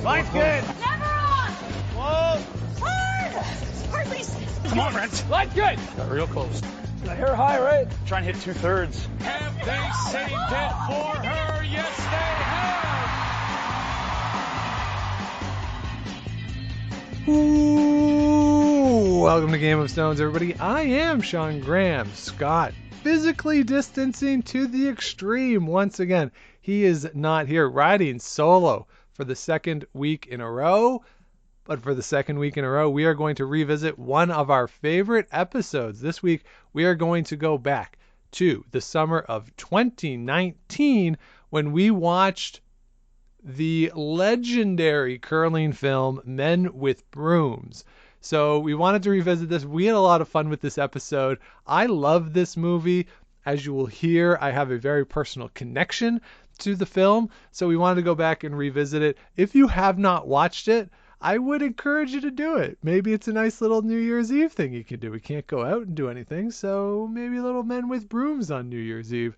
Line's good. Never on! Whoa. Hard! Hardly. Come on, Brent. Line's good. Got real close. I hear high, right? Try and hit 2/3. Have they saved it for her? Yes, they have. Ooh, welcome to Game of Stones, everybody. I am Sean Graham. Scott, physically distancing to the extreme once again. He is not here, riding solo for the second week in a row. But for the second week in a row, we are going to revisit one of our favorite episodes. This week, we are going to go back to the summer of 2019 when we watched the legendary curling film Men With Brooms. So we wanted to revisit this. We had a lot of fun with this episode. I love this movie. As you will hear, I have a very personal connection to the film. So we wanted to go back and revisit it. If you have not watched it, I would encourage you to do it. Maybe it's a nice little New Year's Eve thing you can do. We can't go out and do anything, so maybe a little Men With Brooms on New Year's Eve.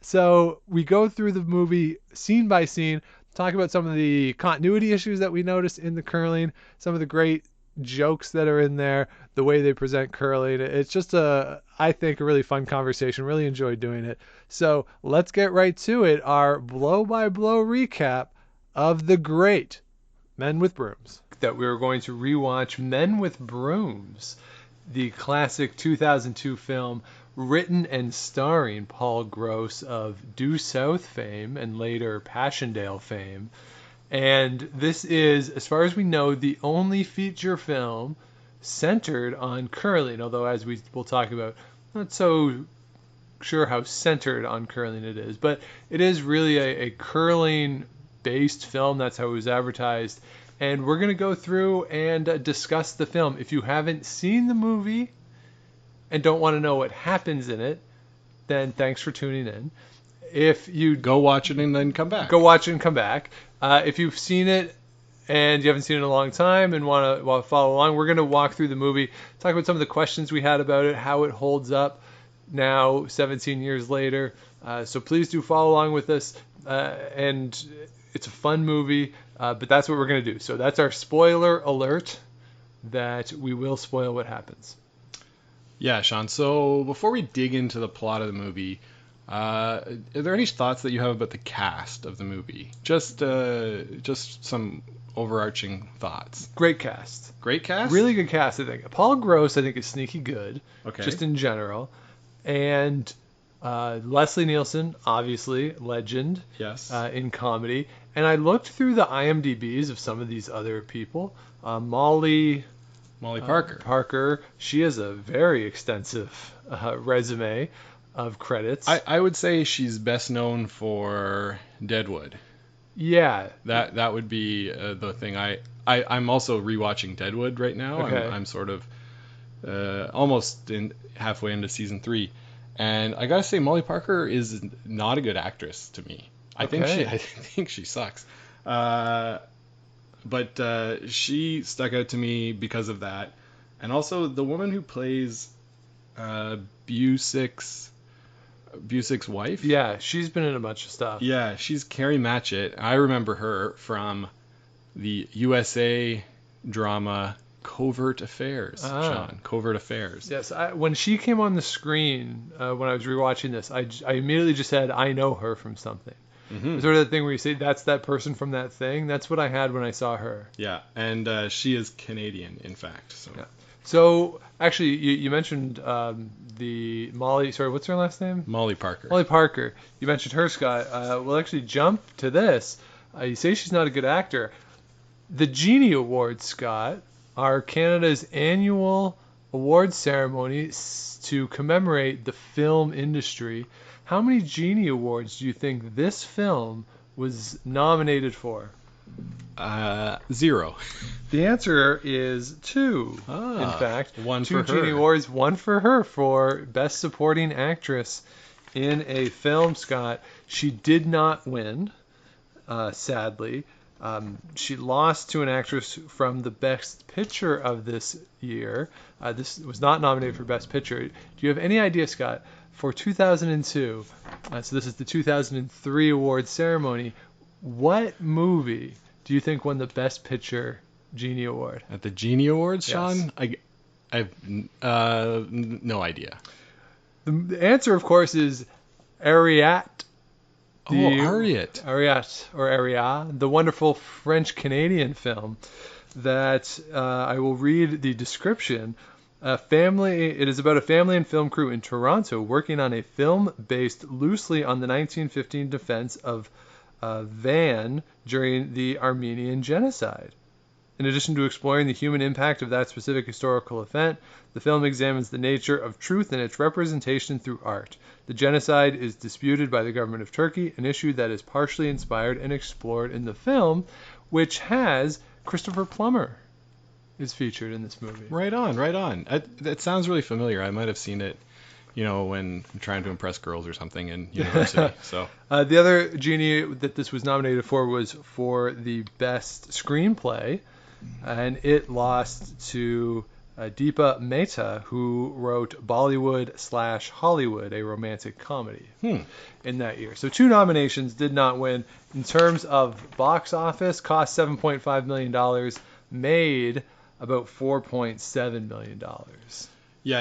So we go through the movie scene by scene, talk about some of the continuity issues that we noticed in the curling, some of the great jokes that are in there, the way they present curling. It's just I think, a really fun conversation. Really enjoyed doing it. So let's get right to it. Our blow-by-blow recap of the great Men With Brooms. That we were going to rewatch Men With Brooms, the classic 2002 film written and starring Paul Gross of Due South fame and later Passchendaele fame. And this is, as far as we know, the only feature film centered on curling, although as we will talk about, not so sure how centered on curling it is, but it is really a curling based film. That's how it was advertised. And we're going to go through and discuss the film. If you haven't seen the movie and don't want to know what happens in it, then thanks for tuning in. If you go watch it and then come back. Go watch it and come back. If you've seen it and you haven't seen it in a long time and want to follow along, we're going to walk through the movie, talk about some of the questions we had about it, how it holds up now 17 years later. So please do follow along with us. And it's a fun movie, but that's what we're going to do. So that's our spoiler alert, that we will spoil what happens. Yeah, Sean. So before we dig into the plot of the movie, are there any thoughts that you have about the cast of the movie? Just some overarching thoughts. Great cast. Great cast? Really good cast, I think. Paul Gross, I think, is sneaky good. Okay. Just in general. And Leslie Nielsen, obviously, legend. Yes. In comedy. And I looked through the IMDb's of some of these other people. Molly Parker. She has a very extensive resume of credits. I would say she's best known for Deadwood. Yeah. That would be the thing. I'm also rewatching Deadwood right now. Okay. I'm sort of almost halfway into season 3. And I gotta say, Molly Parker is not a good actress to me. I think she sucks. But she stuck out to me because of that. And also the woman who plays Busick's wife. Yeah, she's been in a bunch of stuff. Yeah, she's Carrie Matchett. I remember her from the USA drama Covert Affairs, Sean. Covert Affairs. Yes, when she came on the screen, when I was rewatching this, I immediately just said, I know her from something. Mm-hmm. Sort of the thing where you say, that's that person from that thing. That's what I had when I saw her. Yeah, and she is Canadian, in fact. So, yeah. So actually, you mentioned the Molly, sorry, what's her last name? Molly Parker. Molly Parker. You mentioned her, Scott. We'll actually jump to this. You say she's not a good actor. The Genie Awards, Scott, are Canada's annual awards ceremony to commemorate the film industry. How many Genie Awards do you think this film was nominated for? 0. The answer is 2. In fact, one 2 for her. Genie Awards, 1 for her for Best Supporting Actress in a Film, Scott. She did not win, sadly. She lost to an actress from the Best Picture of this year. This was not nominated for Best Picture. Do you have any idea, Scott, for 2002, so this is the 2003 awards ceremony, what movie do you think won the Best Picture Genie Award? At the Genie Awards, Yes. Sean? I've no idea. The answer, of course, is Ariat. Ariat. Ariat, or Aria, the wonderful French-Canadian film that I will read the description. It is about a family and film crew in Toronto working on a film based loosely on the 1915 defense of Van during the Armenian Genocide. In addition to exploring the human impact of that specific historical event, the film examines the nature of truth and its representation through art. The genocide is disputed by the government of Turkey, an issue that is partially inspired and explored in the film, which has Christopher Plummer is featured in this movie. Right on, right on. That sounds really familiar. I might have seen it, when I'm trying to impress girls or something in university. So the other Genie that this was nominated for was for the best screenplay, and it lost to Deepa Mehta, who wrote Bollywood/Hollywood, a romantic comedy in that year. So 2 nominations, did not win. In terms of box office, cost $7.5 million, made about $4.7 million. yeah,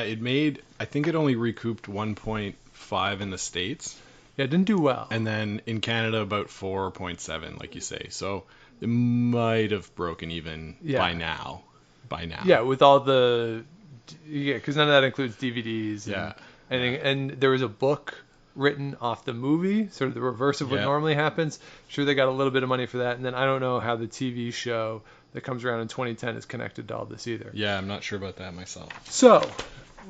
I think it only recouped 1.5 in the States. Yeah, it didn't do well. And then in Canada, about 4.7, like you say. So it might have broken even by now. Yeah, with all the... Yeah, because none of that includes DVDs. And anything. And there was a book written off the movie, sort of the reverse of what normally happens. Sure, they got a little bit of money for that. And then I don't know how the TV show that comes around in 2010 is connected to all this either. Yeah, I'm not sure about that myself. So...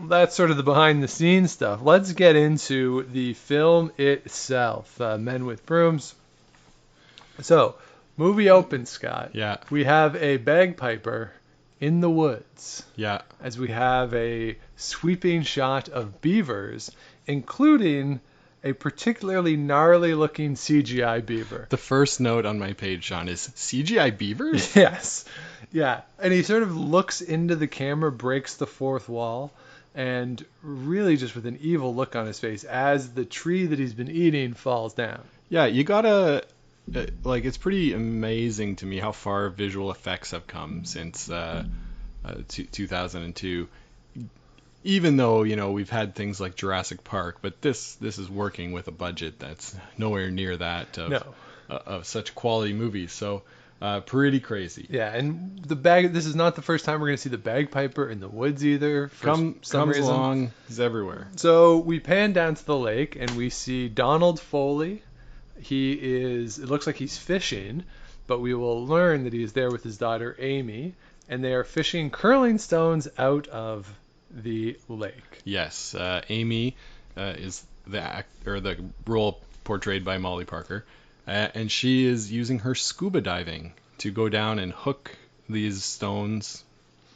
that's sort of the behind-the-scenes stuff. Let's get into the film itself, Men With Brooms. So, movie opens, Scott. Yeah. We have a bagpiper in the woods. Yeah. As we have a sweeping shot of beavers, including a particularly gnarly-looking CGI beaver. The first note on my page, Sean, is CGI beavers? Yes. Yeah. And he sort of looks into the camera, breaks the fourth wall, and really just with an evil look on his face as the tree that he's been eating falls down. Yeah, you gotta... it's pretty amazing to me how far visual effects have come since 2002. Even though, we've had things like Jurassic Park, but this is working with a budget that's nowhere near that of such quality movies. So... pretty crazy. Yeah, and this is not the first time we're going to see the bagpiper in the woods either. Comes along, he's everywhere. So we pan down to the lake and we see Donald Foley. It looks like he's fishing, but we will learn that he is there with his daughter Amy, and they are fishing curling stones out of the lake. Yes, Amy is the role portrayed by Molly Parker. And she is using her scuba diving to go down and hook these stones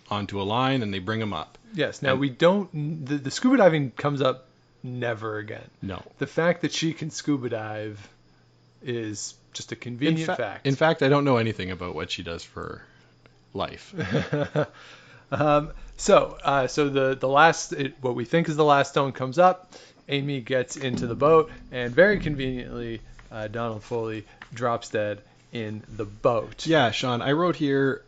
onto a line, and they bring them up. Yes. Now, the scuba diving comes up never again. No. The fact that she can scuba dive is just a convenient fact. In fact, I don't know anything about what she does for life. So what we think is the last stone comes up. Amy gets into the boat, and very conveniently, Donald Foley drops dead in the boat. Yeah, Sean, I wrote here,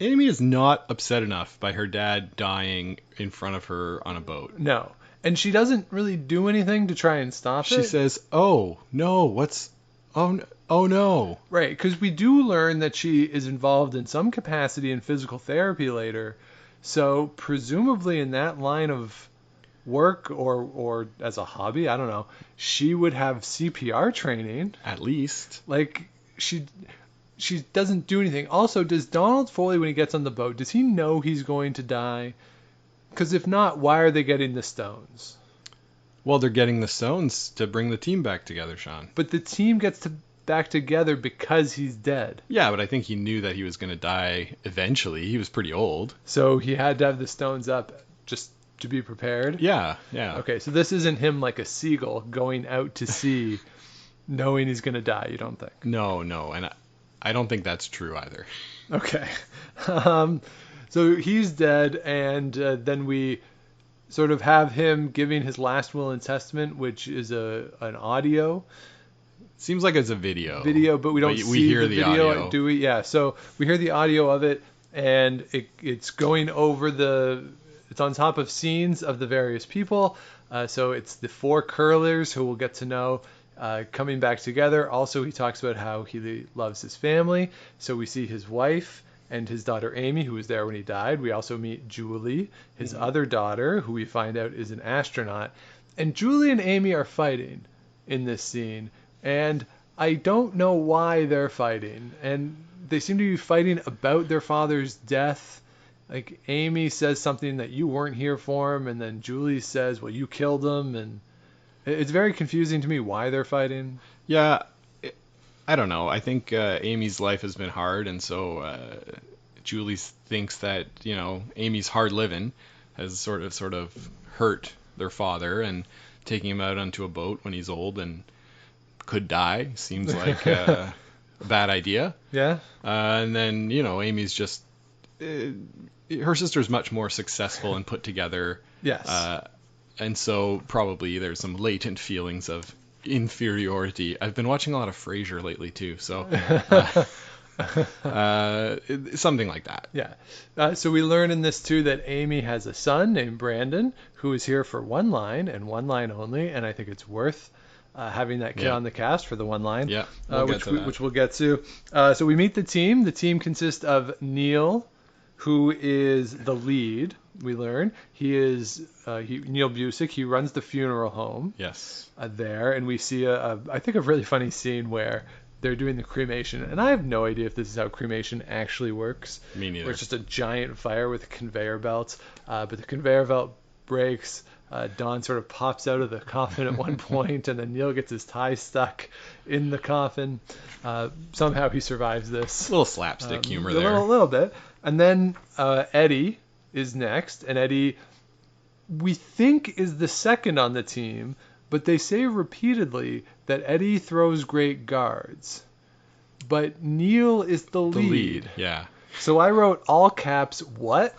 Amy is not upset enough by her dad dying in front of her on a boat. No. And she doesn't really do anything to try and stop it. She says, oh, no, oh, no. Right, because we do learn that she is involved in some capacity in physical therapy later. So presumably in that line of work or as a hobby, I don't know, she would have CPR training. At least. Like, she doesn't do anything. Also, does Donald Foley, when he gets on the boat, does he know he's going to die? Because if not, why are they getting the stones? Well, they're getting the stones to bring the team back together, Sean. But the team gets back together because he's dead. Yeah, but I think he knew that he was going to die eventually. He was pretty old. So he had to have the stones up just to be prepared? Yeah. Okay, so this isn't him like a seagull going out to sea knowing he's going to die, you don't think? No, and I don't think that's true either. Okay. So he's dead, and then we sort of have him giving his last will and testament, which is an audio. Seems like it's a video. But we don't see we hear the video, audio. do we? Yeah. So we hear the audio of it, and it's going over it's on top of scenes of the various people. So it's the 4 curlers who we'll get to know coming back together. Also, he talks about how he loves his family. So we see his wife and his daughter Amy, who was there when he died. We also meet Julie, his other daughter, who we find out is an astronaut. And Julie and Amy are fighting in this scene. And I don't know why they're fighting. And they seem to be fighting about their father's death. Like, Amy says something that you weren't here for him, and then Julie says, well, you killed him. And it's very confusing to me why they're fighting. Yeah, I don't know. I think Amy's life has been hard, and so Julie thinks that, Amy's hard living has sort of hurt their father, and taking him out onto a boat when he's old and could die seems like a bad idea. Yeah. And then, Amy's just her sister's much more successful and put together. Yes. And so probably there's some latent feelings of inferiority. I've been watching a lot of Frasier lately too, so something like that. Yeah. So we learn in this too that Amy has a son named Brandon who is here for 1 line and 1 line only, and I think it's worth having that kid on the cast for the 1 line. Yeah. Which we'll get to. So we meet the team. The team consists of Neil, who is the lead. We learn he is Neil Busick. He runs the funeral home. Yes. There, and we see I think a really funny scene where they're doing the cremation, and I have no idea if this is how cremation actually works. Me neither. Where it's just a giant fire with conveyor belts, but the conveyor belt breaks. Don sort of pops out of the coffin at one point, and then Neil gets his tie stuck in the coffin. Somehow he survives this. A little slapstick humor there. A little bit. And then Eddie is next, and Eddie, we think, is the second on the team, but they say repeatedly that Eddie throws great guards. But Neil is the lead. The lead, yeah. So I wrote all caps, what?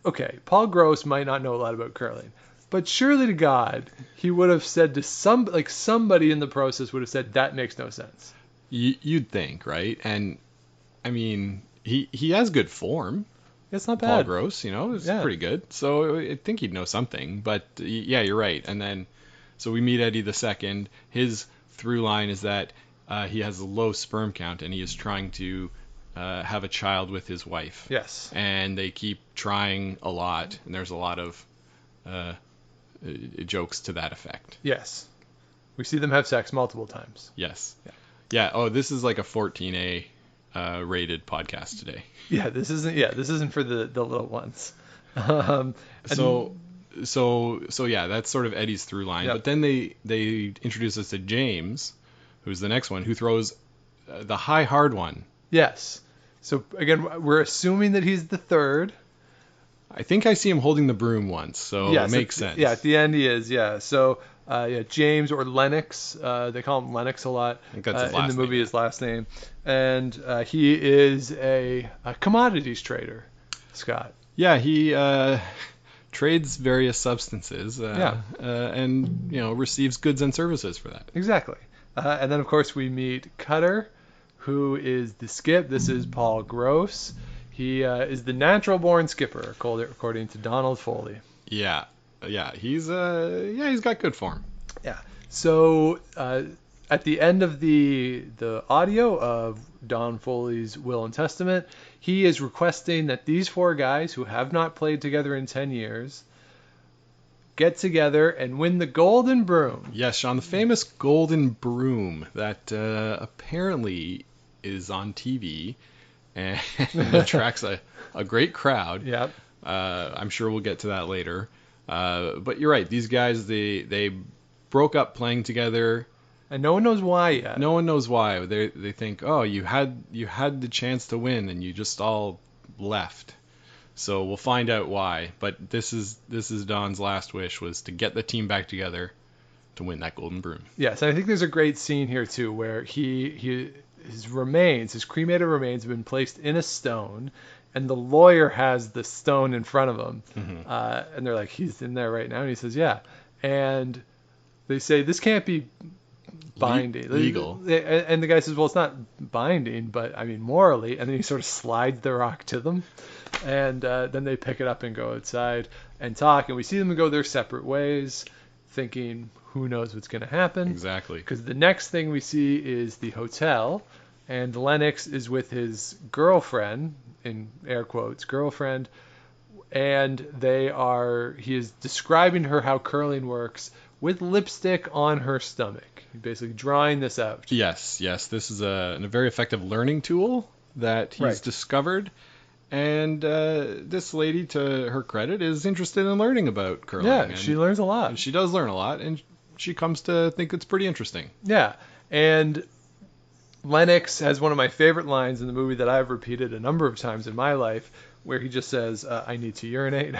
Okay, Paul Gross might not know a lot about curling, but surely to God, he would have said to somebody in the process would have said, that makes no sense. You'd think, right? And, I mean, he has good form. It's not bad. Paul Gross, it's pretty good. So I think he'd know something. But, yeah, you're right. And then, so we meet Eddie the second. His through line is that he has a low sperm count, and he is trying to have a child with his wife. Yes. And they keep trying a lot, and there's a lot of jokes to that effect. Yes. We see them have sex multiple times. Yes. Yeah. Oh, this is like a 14A rated podcast today. Yeah, this isn't for the little ones. So yeah, that's sort of Eddie's through line. Yep. But then they introduce us to James, who's the next one, who throws the high hard one. Yes. So again, we're assuming that he's the third. I think I see him holding the broom once, so it makes sense. Yeah, at the end he is. Yeah. So James, or Lennox, they call him Lennox a lot. I think that's his last in the movie. name. His last name, and he is a commodities trader, Scott. Yeah, he trades various substances. And receives goods and services for that. Exactly. And then of course we meet Cutter, who is the skip. This is Paul Gross. He is the natural-born skipper, according to Donald Foley. Yeah, he's got good form. Yeah. So at the end of the audio of Don Foley's will and testament, he is requesting that these 4 guys who have not played together in 10 years get together and win the Golden Broom. Yes, Sean, the famous Golden Broom that apparently is on TV and attracts a great crowd. Yep. I'm sure we'll get to that later. But you're right. These guys, they broke up playing together. And no one knows why yet. No one knows why. They think, oh, you had the chance to win and you just all left. So we'll find out why. But this is Don's last wish, was to get the team back together to win that Golden Broom. Yes, and I think there's a great scene here too where his cremated remains have been placed in a stone, and the lawyer has the stone in front of him. Mm-hmm. And they're like, he's in there right now, and he says, yeah. And they say this can't be binding. Legal. And the guy says, well, it's not binding, but I mean morally. And then he sort of slides the rock to them. And then they pick it up and go outside and talk. And we see them go their separate ways, thinking, who knows what's going to happen. Exactly. Because the next thing we see is the hotel. And Lennox is with his girlfriend, in air quotes, girlfriend. And he is describing her how curling works with lipstick on her stomach. Basically drawing this out. Yes. This is a very effective learning tool that he's discovered. And this lady, to her credit, is interested in learning about curling. Yeah, she learns a lot. And she does learn a lot, and she comes to think it's pretty interesting. Yeah, and Lennox has one of my favorite lines in the movie that I've repeated a number of times in my life, where he just says, I need to urinate.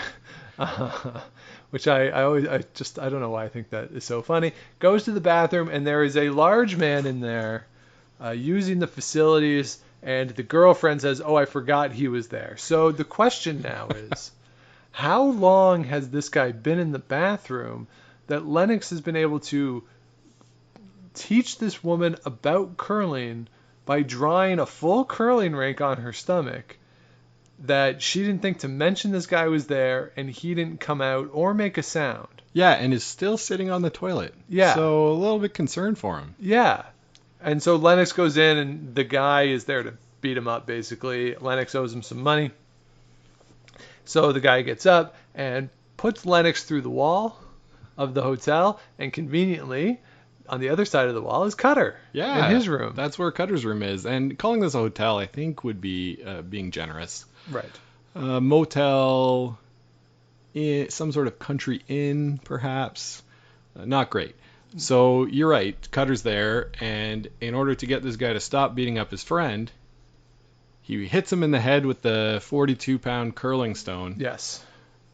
Which I don't know why I think that is so funny. Goes to the bathroom, and there is a large man in there using the facilities, and the girlfriend says, oh, I forgot he was there. So the question now is, how long has this guy been in the bathroom that Lennox has been able to teach this woman about curling by drawing a full curling rink on her stomach, that she didn't think to mention this guy was there, and he didn't come out or make a sound? Yeah, and is still sitting on the toilet. Yeah. So a little bit concerned for him. Yeah. And so Lennox goes in, and the guy is there to beat him up, basically. Lennox owes him some money. So the guy gets up and puts Lennox through the wall of the hotel, and conveniently, on the other side of the wall is Cutter. Yeah. In his room. That's where Cutter's room is. And calling this a hotel, I think, would be being generous. Right. Motel, some sort of country inn, perhaps. Not great. So you're right. Cutter's there, and in order to get this guy to stop beating up his friend, he hits him in the head with the 42-pound curling stone. Yes.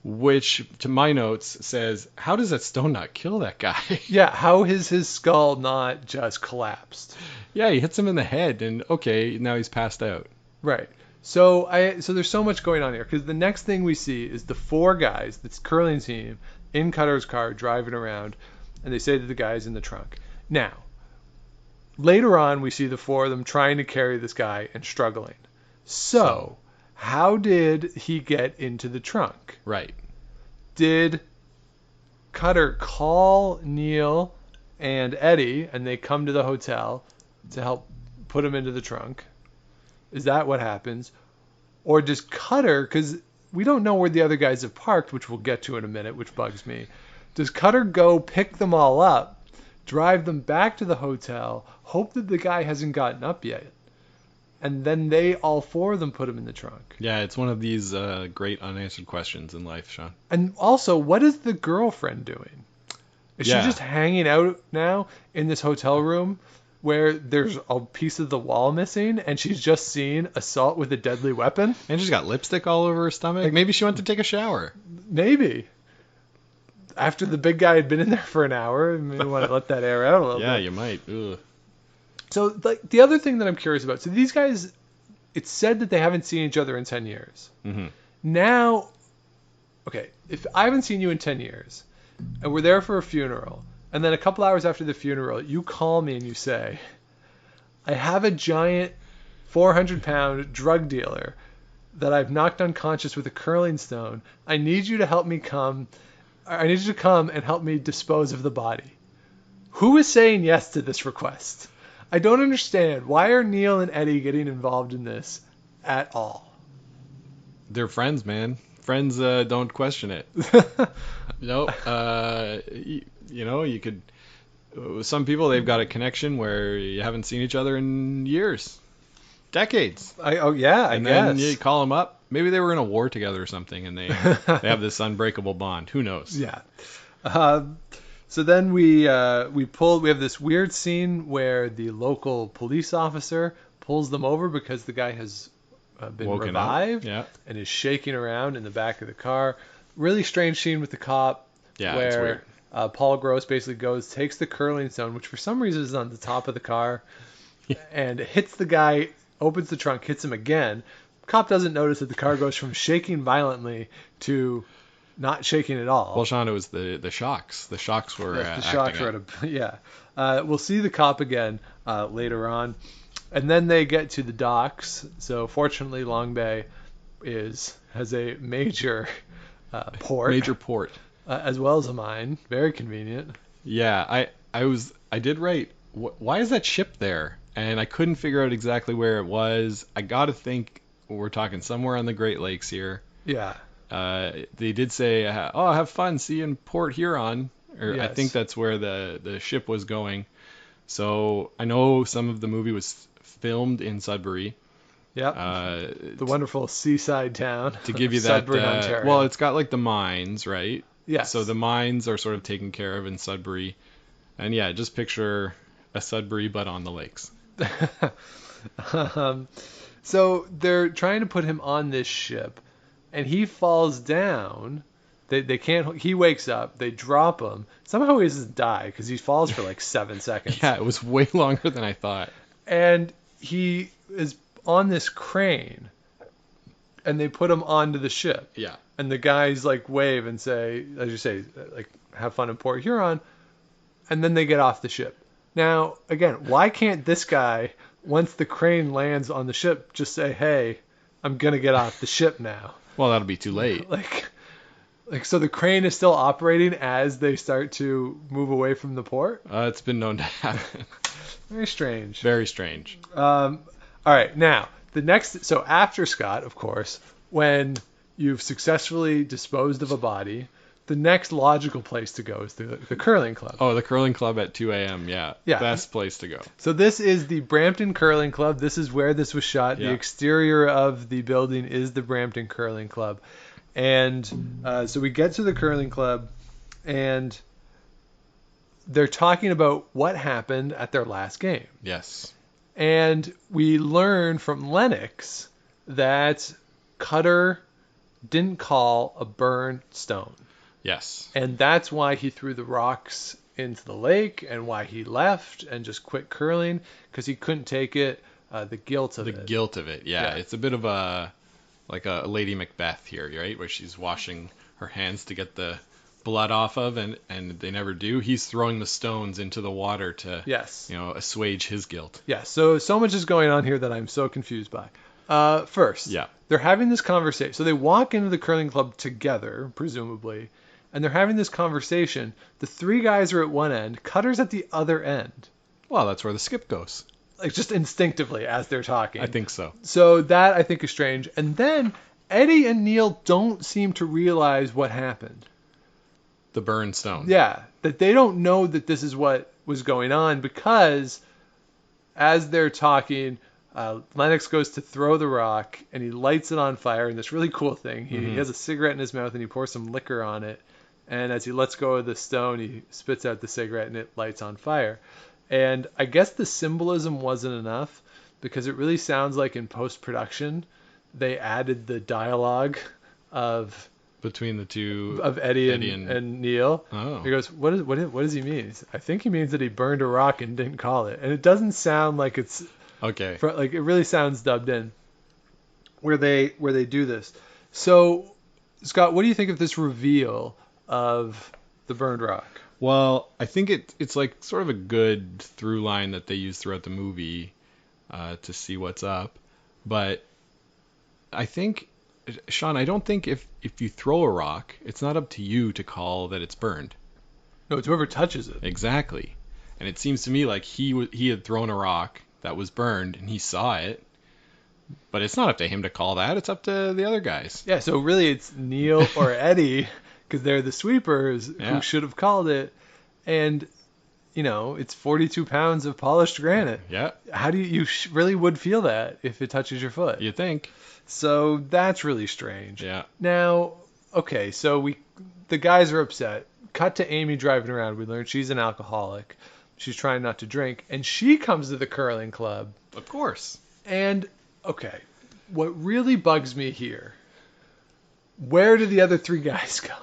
Which, to my notes, says, how does that stone not kill that guy? Yeah, how is his skull not just collapsed? Yeah, he hits him in the head, and okay, now he's passed out. Right. So there's so much going on here, because the next thing we see is the four guys, this curling team, in Cutter's car driving around, and they say that the guy's in the trunk. Now, later on, we see the four of them trying to carry this guy and struggling. So how did he get into the trunk? Right. Did Cutter call Neil and Eddie, and they come to the hotel to help put him into the trunk? Is that what happens? Or does Cutter, because we don't know where the other guys have parked, which we'll get to in a minute, which bugs me. Does Cutter go pick them all up, drive them back to the hotel, hope that the guy hasn't gotten up yet, and then all four of them put him in the trunk? Yeah, it's one of these great unanswered questions in life, Sean. And also, what is the girlfriend doing? Is she just hanging out now in this hotel room where there's a piece of the wall missing, and she's just seen assault with a deadly weapon? And she's got lipstick all over her stomach. Maybe she went to take a shower. Maybe. After the big guy had been in there for an hour, maybe you want to let that air out a little bit. Yeah, you might. Ugh. So the other thing that I'm curious about, so these guys, it's said that they haven't seen each other in 10 years. Mm-hmm. Now, okay, if I haven't seen you in 10 years, and we're there for a funeral, and then a couple hours after the funeral, you call me and you say, I have a giant 400-pound drug dealer that I've knocked unconscious with a curling stone. I need you to help me come. I need you to come and help me dispose of the body. Who is saying yes to this request? I don't understand. Why are Neil and Eddie getting involved in this at all? They're friends, man. Friends don't question it. No, you could. Some people, they've got a connection where you haven't seen each other in years, decades. I And guess. then you call them up. Maybe they were in a war together or something, and they have this unbreakable bond. Who knows? Yeah. So then we have this weird scene where the local police officer pulls them over because the guy has been Woken revived up. Yeah. and is shaking around in the back of the car. Really strange scene with the cop. Yeah, it's weird. Paul Gross basically takes the curling stone, which for some reason is on the top of the car, and hits the guy, opens the trunk, hits him again. Cop doesn't notice that the car goes from shaking violently to not shaking at all. Well, Sean, it was the shocks. The shocks were Yes, the shocks acting were up. yeah. We'll see the cop again later on. And then they get to the docks. So fortunately, Long Bay has a major port. Major port. As well as a mine. Very convenient. Yeah, I did write, why is that ship there? And I couldn't figure out exactly where it was. I gotta think we're talking somewhere on the Great Lakes here. Yeah. They did say, oh, have fun, see you in Port Huron. Or I Yes. think that's where the ship was going. So I know some of the movie was filmed in Sudbury. Yep. The wonderful seaside town. To give you of that, Sudbury, Ontario. well, it's got like the mines, right? Yes. So the mines are sort of taken care of in Sudbury. And yeah, just picture a Sudbury but on the lakes. So they're trying to put him on this ship, and he falls down. They can't. He wakes up. They drop him. Somehow he doesn't die because he falls for like 7 seconds. Yeah, it was way longer than I thought. And he is on this crane, and they put him onto the ship. Yeah. And the guys like wave and say, as you say, like have fun in Port Huron, and then they get off the ship. Now, again, why can't this guy, once the crane lands on the ship, just say, "Hey, I'm gonna get off the ship now"? Well, that'll be too late. Like so the crane is still operating as they start to move away from the port? It's been known to happen. Very strange. Very strange. All right, now, so after Scott, of course, when you've successfully disposed of a body, the next logical place to go is the curling club. Oh, the curling club at 2 a.m. Yeah. Yeah. Best place to go. So this is the Brampton Curling Club. This is where this was shot. Yeah. The exterior of the building is the Brampton Curling Club. And so we get to the curling club, and they're talking about what happened at their last game. Yes. And we learn from Lennox that Cutter didn't call a burned stone. Yes. And that's why he threw the rocks into the lake and why he left and just quit curling, because he couldn't take it, the guilt of it. The guilt of it, yeah. Yeah. It's a bit of a Lady Macbeth here, right? Where she's washing her hands to get the blood off of, and they never do. He's throwing the stones into the water to, Yes. assuage his guilt. Yeah, so much is going on here that I'm so confused by. First, Yeah. they're having this conversation. So they walk into the curling club together, presumably, and they're having this conversation. The three guys are at one end, Cutter's at the other end, Well, that's where the skip goes. like just instinctively as they're talking. I think so. So that I think is strange. And then Eddie and Neil don't seem to realize what happened. The burn stone. Yeah, that they don't know that this is what was going on, because as they're talking, Lennox goes to throw the rock and he lights it on fire. And this really cool thing, he has a cigarette in his mouth and he pours some liquor on it. And as he lets go of the stone, he spits out the cigarette and it lights on fire. And I guess the symbolism wasn't enough, because it really sounds like in post-production they added the dialogue of Between the two. Eddie Eddie and Neil. Oh. He goes, what does he mean? I think he means that he burned a rock and didn't call it. And it doesn't sound like it's Okay. like it really sounds dubbed in where they do this. So, Scott, what do you think of this reveal of the burned rock? Well, I think it's like sort of a good through line that they use throughout the movie to see what's up. But I think, Sean, I don't think if you throw a rock, it's not up to you to call that it's burned. No, it's whoever touches it. Exactly. And it seems to me like he had thrown a rock that was burned and he saw it. But it's not up to him to call that. It's up to the other guys. Yeah, so really it's Neil or Eddie, because they're the sweepers Yeah. who should have called it. And, it's 42 pounds of polished granite. Yeah, How do you really would feel that if it touches your foot? you think. So that's really strange. Yeah. Now, okay, so the guys are upset. Cut to Amy driving around. We learn she's an alcoholic. She's trying not to drink, and she comes to the curling club. Of course. And okay, what really bugs me here, where did the other three guys go?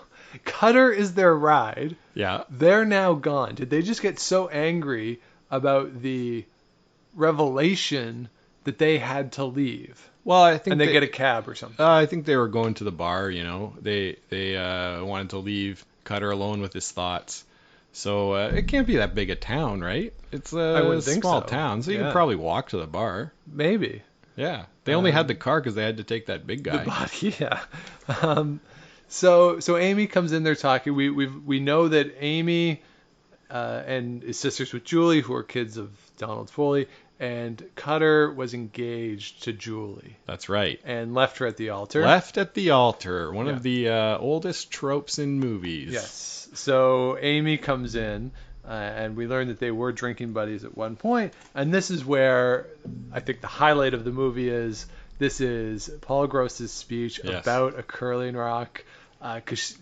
Cutter is their ride. Yeah. They're now gone. Did they just get so angry about the revelation that they had to leave, Well, I think and they get a cab or something. I think they were going to the bar. They wanted to leave Cutter alone with his thoughts. So it can't be that big a town, right? It's I a wouldn't think small so. town, so you Yeah. could probably walk to the bar. Maybe. Yeah, they only had the car because they had to take that big guy. The body, yeah. So Amy comes in there talking. We know that Amy and is sisters with Julie, who are kids of Donald Foley, and Cutter was engaged to Julie That's right. and left her at the altar. Left at the altar, one Yeah. of the oldest tropes in movies. Yes. So Amy comes in, and we learn that they were drinking buddies at one point. And this is where I think the highlight of the movie is. This is Paul Gross's speech Yes. about a curling rock, because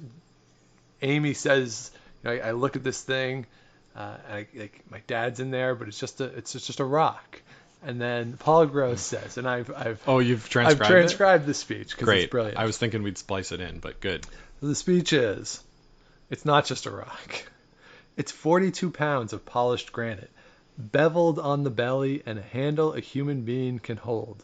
Amy says, I look at this thing, and my dad's in there, but it's just a rock. And then Paul Gross says, and I've Oh, you've transcribed I've transcribed the speech because Great. it's brilliant. I was thinking we'd splice it in, but good. The speech is, it's not just a rock. It's 42 pounds of polished granite, beveled on the belly and a handle a human being can hold.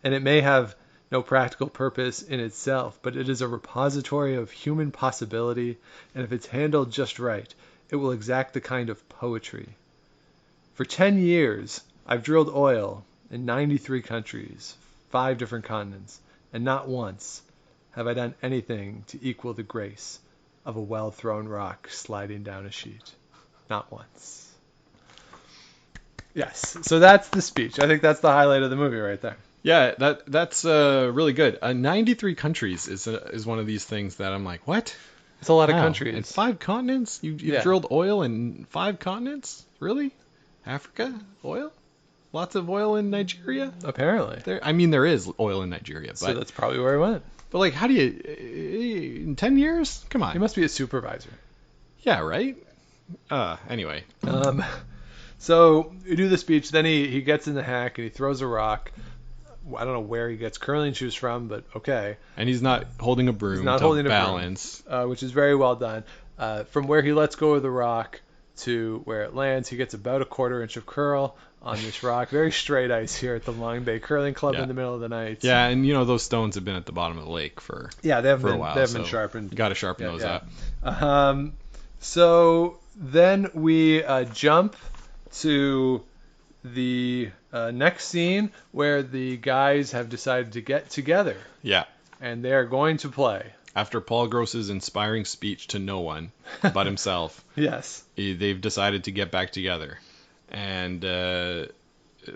And it may have no practical purpose in itself, but it is a repository of human possibility, and if it's handled just right, it will exact the kind of poetry. For 10 years, I've drilled oil in 93 countries, 5 different continents, and not once have I done anything to equal the grace of a well-thrown rock sliding down a sheet. Not once. Yes, so that's the speech. I think that's the highlight of the movie right there. Yeah, that's really good. 93 countries is one of these things that I'm like, what? It's a lot of Wow, countries. in 5 continents? You've Yeah. drilled oil in 5 continents? Really? Africa? Oil? Lots of oil in Nigeria? Apparently. There is oil in Nigeria, So but that's probably where he went. like, how do you in 10 years? Come He on. must be a supervisor. Yeah, right. Anyway, So you do the speech, then he gets in the hack and he throws a rock. I don't know where he gets curling shoes from, but okay. and he's not holding a broom He's not to holding a broom. balance. Which is very well done. From where he lets go of the rock to where it lands, he gets about a 1/4 inch of curl on this rock. Very straight ice here at the Long Bay Curling Club Yeah. in the middle of the night. Yeah, and those stones have been at the bottom of the lake for They haven't for a been, while. they haven't been so sharpened. You got to sharpen those up. So then we jump to the next scene where the guys have decided to get together Yeah. and they're going to play. After Paul Gross's inspiring speech to no one but himself, Yes. they've decided to get back together, and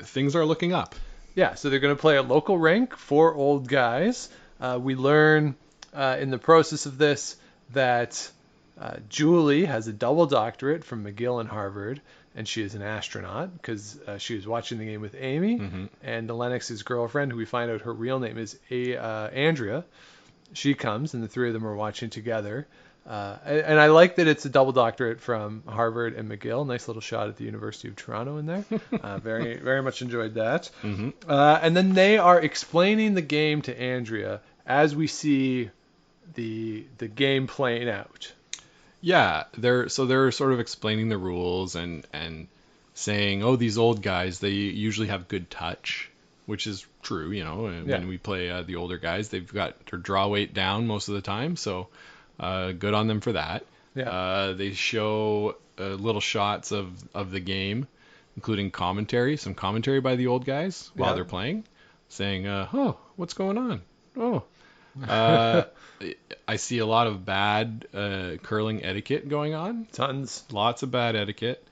things are looking up. Yeah, so they're going to play a local rink, 4 old guys. We learn in the process of this that Julie has a double doctorate from McGill and Harvard, and she is an astronaut because she was watching the game with Amy, and Lennox's girlfriend, who we find out her real name is Andrea. She comes, and the 3 of them are watching together. And I like that it's a double doctorate from Harvard and McGill. Nice little shot at the University of Toronto in there. Very, very much enjoyed that. And then they are explaining the game to Andrea as we see the game playing out. Yeah, they're sort of explaining the rules and saying, oh, these old guys, they usually have good touch, which is true. When we play the older guys, they've got their draw weight down most of the time, so good on them for that. Yeah. They show little shots of the game, including some commentary by the old guys while they're playing, saying, oh, what's going on? Oh. I see a lot of bad curling etiquette going on. Tons. Lots of bad etiquette.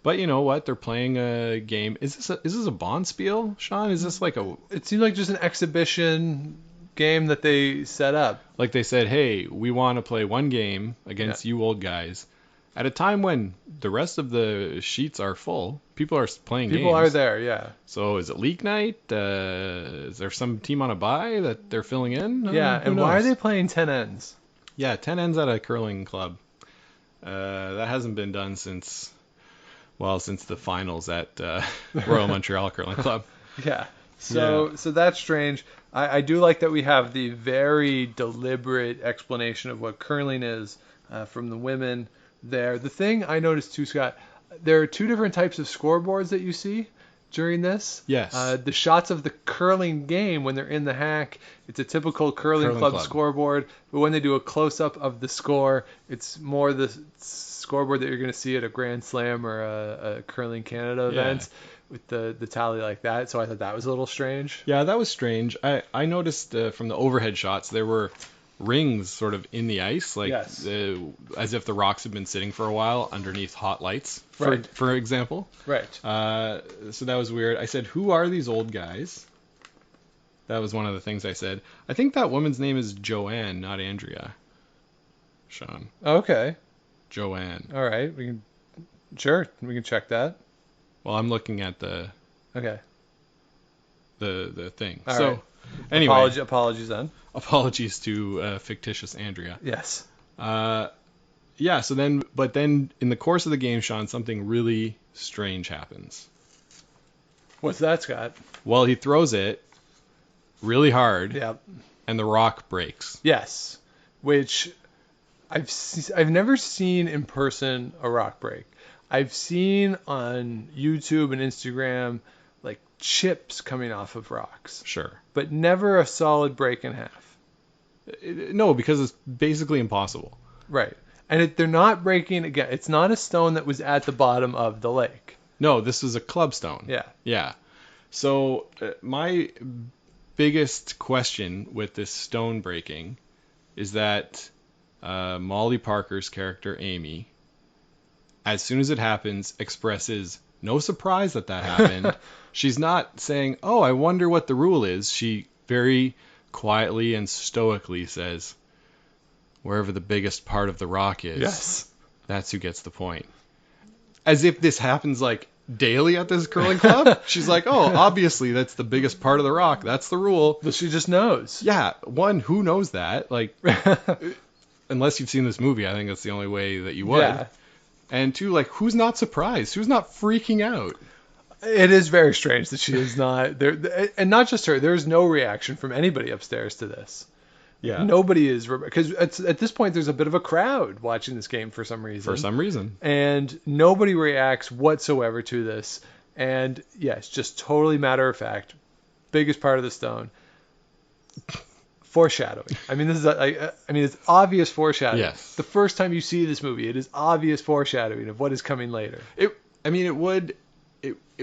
But you know what? They're playing a game. Is this a Bonspiel, Sean? Is this like a... It seems like just an exhibition game that they set up. Like they said, hey, we want to play one game against you old guys at a time when the rest of the sheets are full. People are playing games. People are there, yeah. So is it league night? Is there some team on a bye that they're filling in? Yeah, Who and why are knows? they playing 10 ends? Yeah, 10 ends at a curling club. That hasn't been done since the finals at Royal Montreal Curling Club. Yeah. So that's strange. I do like that we have the very deliberate explanation of what curling is from the women there. The thing I noticed too, Scott, there are 2 different types of scoreboards that you see. during this. Yes. The shots of the curling game when they're in the hack, it's a typical curling club scoreboard. But when they do a close-up of the score, it's more the scoreboard that you're going to see at a Grand Slam or a Curling Canada event with the tally like that. So I thought that was a little strange. Yeah, that was strange. I noticed from the overhead shots there were rings sort of in the ice, like as if the rocks had been sitting for a while underneath hot lights, for example. Right. So that was weird. I said, who are these old guys? That was one of the things I said. I think that woman's name is Joanne, not Andrea. Sean. Okay. Joanne. All right. We can check that. Well, I'm looking at the thing. All so right. anyway, apologies then. Apologies to fictitious Andrea. Yes. Yeah. So then in the course of the game, Sean, something really strange happens. What's that, Scott? Well, he throws it really hard. Yep. And the rock breaks. Yes. Which I've never seen in person a rock break. I've seen on YouTube and Instagram like chips coming off of rocks. Sure. But never a solid break in half. No, because it's basically impossible. Right. And they're not breaking, again, it's not a stone that was at the bottom of the lake. No, this is a club stone. Yeah. Yeah. So my biggest question with this stone breaking is that Molly Parker's character, Amy, as soon as it happens, expresses no surprise that happened. She's not saying, oh, I wonder what the rule is. She very quietly and stoically says, wherever the biggest part of the rock is, that's who gets the point. As if this happens like daily at this curling club. She's like, oh, obviously that's the biggest part of the rock. That's the rule. But she just knows. Yeah. One, who knows that? Like, unless you've seen this movie, I think that's the only way that you would. Yeah. And two, like, who's not surprised? Who's not freaking out? It is very strange that she is not there, and not just her. There's no reaction from anybody upstairs to this. Yeah. Nobody is, because at this point there's a bit of a crowd watching this game for some reason. And nobody reacts whatsoever to this. And yes, just totally matter of fact. Biggest part of the stone. Foreshadowing. I mean, it's obvious foreshadowing. Yes. The first time you see this movie, it is obvious foreshadowing of what is coming later. It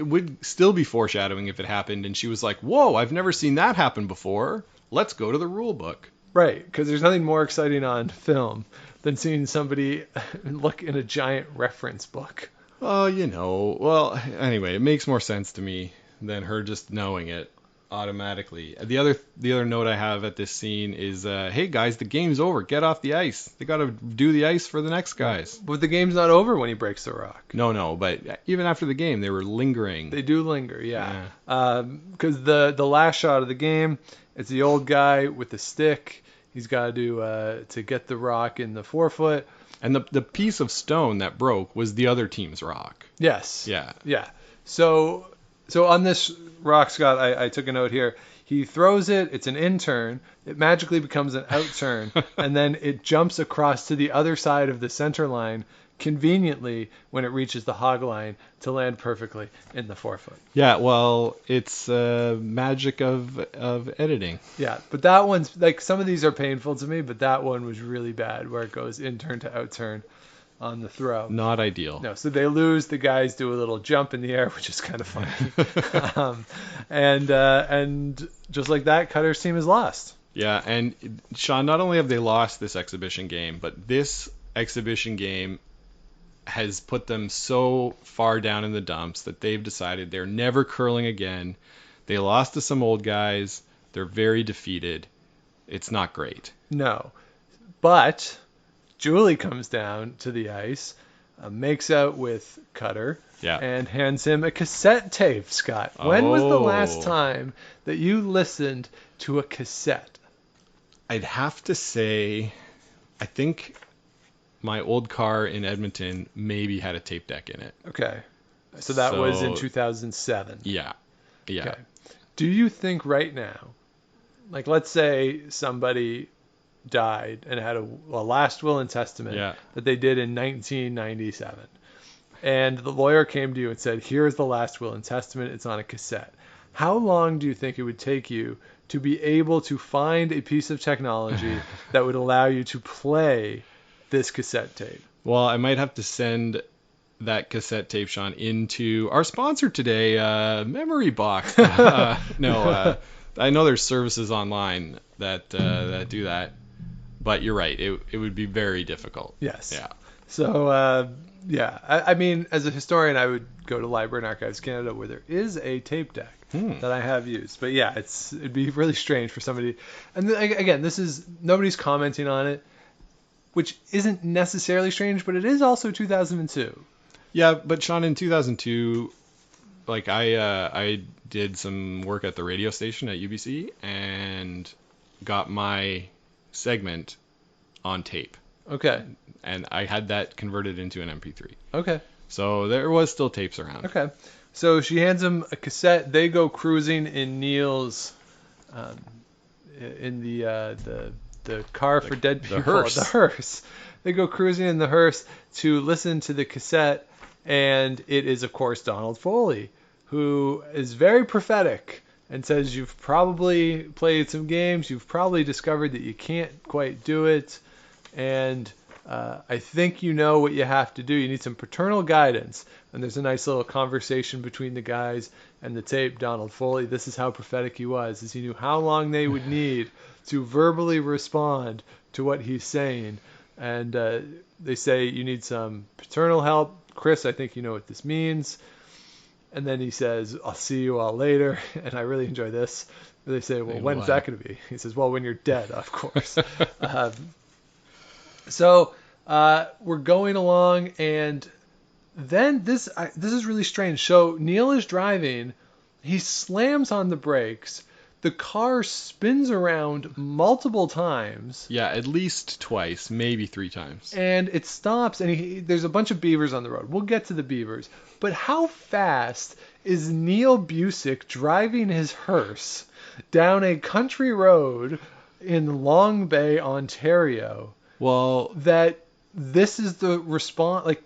would still be foreshadowing if it happened and she was like, whoa, I've never seen that happen before. Let's go to the rule book. Right, because there's nothing more exciting on film than seeing somebody look in a giant reference book. Oh, well, anyway, it makes more sense to me than her just knowing it automatically. The other note I have at this scene is, hey guys, the game's over. Get off the ice. They got to do the ice for the next guys. But the game's not over when he breaks the rock. No, but even after the game, they were lingering. They do linger, yeah. Because the last shot of the game, it's the old guy with the stick. He's got to get the rock in the forefoot. And the piece of stone that broke was the other team's rock. Yes. Yeah. So on this rock, Scott, I took a note here. He throws it. It's an in turn. It magically becomes an out turn. And then it jumps across to the other side of the center line conveniently when it reaches the hog line to land perfectly in the forefoot. Yeah, well, it's magic of editing. Yeah, but that one's, like, some of these are painful to me, but that one was really bad where it goes in turn to out turn on the throw. Not ideal. No, so they lose. The guys do a little jump in the air, which is kind of funny. And just like that, Cutter's team is lost. Yeah, and Sean, not only have they lost this exhibition game, but this exhibition game has put them so far down in the dumps that they've decided they're never curling again. They lost to some old guys. They're very defeated. It's not great. No, but Julie comes down to the ice, makes out with Cutter, and hands him a cassette tape, Scott. When was the last time that you listened to a cassette? I'd have to say, I think my old car in Edmonton maybe had a tape deck in it. Okay. So that was in 2007. Yeah. Okay. Do you think right now, like let's say somebody died and had a last will and testament that they did in 1997. and the lawyer came to you and said, here's the last will and testament, it's on a cassette. How long do you think it would take you to be able to find a piece of technology that would allow you to play this cassette tape? Well, I might have to send that cassette tape, Sean, into our sponsor today, Memory Box. No, I know there's services online that do that, but you're right. It would be very difficult. Yes. Yeah. So, yeah, I mean, as a historian, I would go to Library and Archives Canada where there is a tape deck that I have used. But yeah, it'd be really strange for somebody. And again, nobody's commenting on it, which isn't necessarily strange, but it is also 2002. Yeah, but Sean, in 2002, like I did some work at the radio station at UBC and got my segment on tape. Okay. And I had that converted into an MP3. Okay. So there was still tapes around. Okay. So she hands him a cassette. They go cruising in Neil's, in the car for dead people. The hearse. The hearse. They go cruising in the hearse to listen to the cassette, and it is, of course, Donald Foley, who is very prophetic and says, you've probably played some games, you've probably discovered that you can't quite do it, and I think you know what you have to do. You need some paternal guidance. And there's a nice little conversation between the guys and the tape. Donald Foley, this is how prophetic he was, is he knew how long they would need to verbally respond to what he's saying. And they say, you need some paternal help. Chris, I think you know what this means. And then he says, I'll see you all later. And I really enjoy this. They say, well, when's that going to be? He says, well, when you're dead, of course. So we're going along, and then this is really strange. So Neil is driving. He slams on the brakes. The car spins around multiple times. Yeah, at least twice, maybe 3 times. And it stops, and there's a bunch of beavers on the road. We'll get to the beavers. But how fast is Neil Busick driving his hearse down a country road in Long Bay, Ontario? Well, that this is the response, like,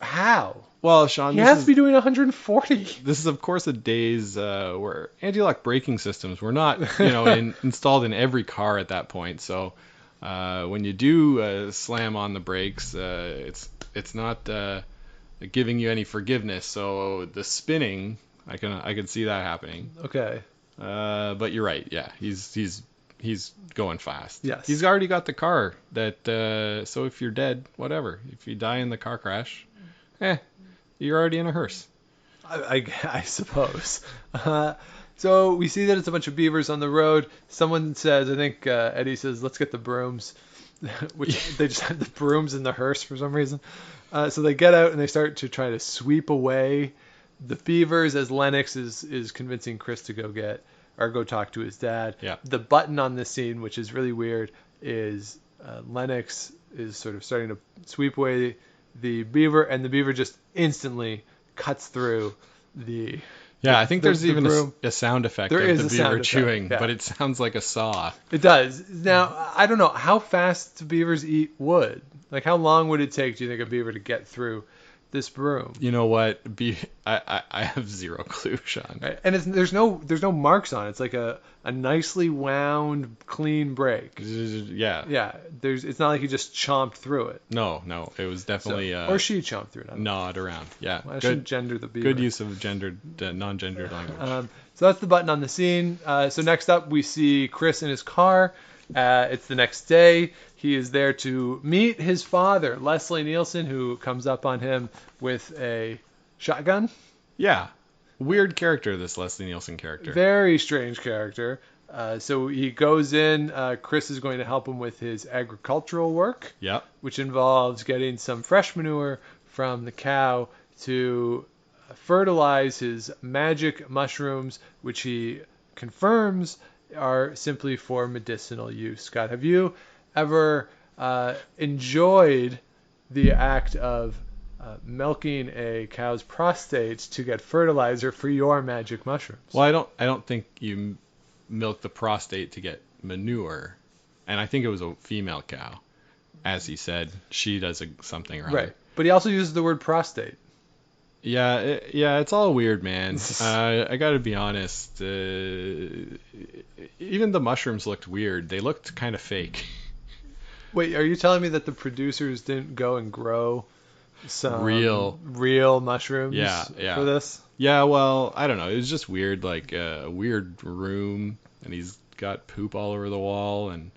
how? Well, Sean, he has to be doing 140. This is, of course, a days where anti-lock braking systems were not, installed in every car at that point. So when you do slam on the brakes, it's not giving you any forgiveness. So the spinning, I can see that happening. Okay. But you're right. Yeah, he's going fast. Yes. He's already got the car that. So if you're dead, whatever. If you die in the car crash, you're already in a hearse. I suppose. So we see that it's a bunch of beavers on the road. Someone says, I think Eddie says, let's get the brooms, which they just had the brooms in the hearse for some reason. So they get out and they start to try to sweep away the beavers as Lennox is convincing Chris to go talk to his dad. Yeah. The button on this scene, which is really weird, is Lennox is sort of starting to sweep away the beaver, and the beaver just instantly cuts through the. Yeah, I think there's even broom. a sound effect There of is the a sound beaver effect, chewing, yeah. but it sounds like a saw. It does. Now, I don't know how fast do beavers eat wood. Like, how long would it take, do you think, a beaver to get through this broom? You know what? I have zero clue, Sean. Right? And there's no marks on it. It's like a nicely wound, clean break. Yeah. Yeah. It's not like he just chomped through it. No, it was definitely or she chomped through it. I don't know. gnawed around. Yeah. I shouldn't gender the beaver. Good use of non-gendered language. So that's the button on the scene. So next up, we see Chris in his car. It's the next day. He is there to meet his father, Leslie Nielsen, who comes up on him with a shotgun. Yeah. Weird character, this Leslie Nielsen character. Very strange character. So he goes in. Chris is going to help him with his agricultural work, Yep. which involves getting some fresh manure from the cow to fertilize his magic mushrooms, which he confirms are simply for medicinal use. Scott, have you ever enjoyed the act of milking a cow's prostate to get fertilizer for your magic mushrooms? Well, I don't think you milk the prostate to get manure, and I think it was a female cow. As he said, she does something wrong. Right. But he also uses the word prostate. Yeah, it's all weird, man. I gotta be honest. Even the mushrooms looked weird. They looked kind of fake. Wait, are you telling me that the producers didn't go and grow some Real. mushrooms Yeah. for this? Yeah, well, I don't know. It was just weird, like a weird room, and he's got poop all over the wall and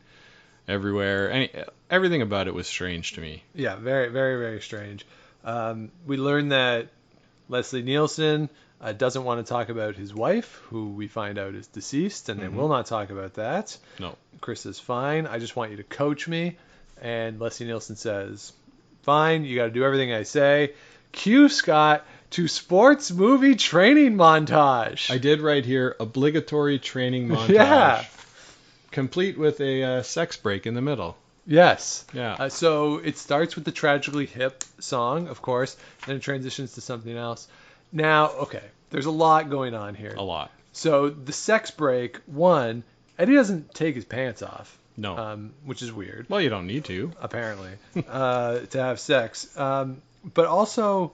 everywhere. Everything about it was strange to me. Yeah, very, very, very strange. We learned that Leslie Nielsen doesn't want to talk about his wife, who we find out is deceased, and they will not talk about that. No. Chris is fine. I just want you to coach me. And Leslie Nielsen says, fine, you got to do everything I say. Cue Scott to sports movie training montage. I did right here, obligatory training montage. Yeah. Complete with a sex break in the middle. Yes. Yeah. So it starts with the Tragically Hip song, of course, and it transitions to something else. Now, okay, there's a lot going on here. A lot. So the sex break, one, Eddie doesn't take his pants off. No. Which is weird. Well, you don't need to. Apparently, to have sex. But also,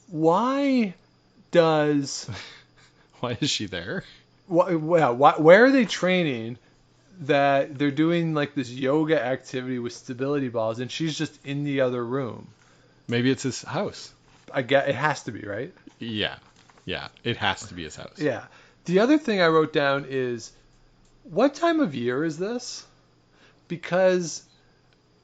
why does... Why is she there? Where are they training that they're doing like this yoga activity with stability balls and she's just in the other room? Maybe it's his house. I get it has to be, right? Yeah, it has to be his house. Yeah. The other thing I wrote down is, what time of year is this? Because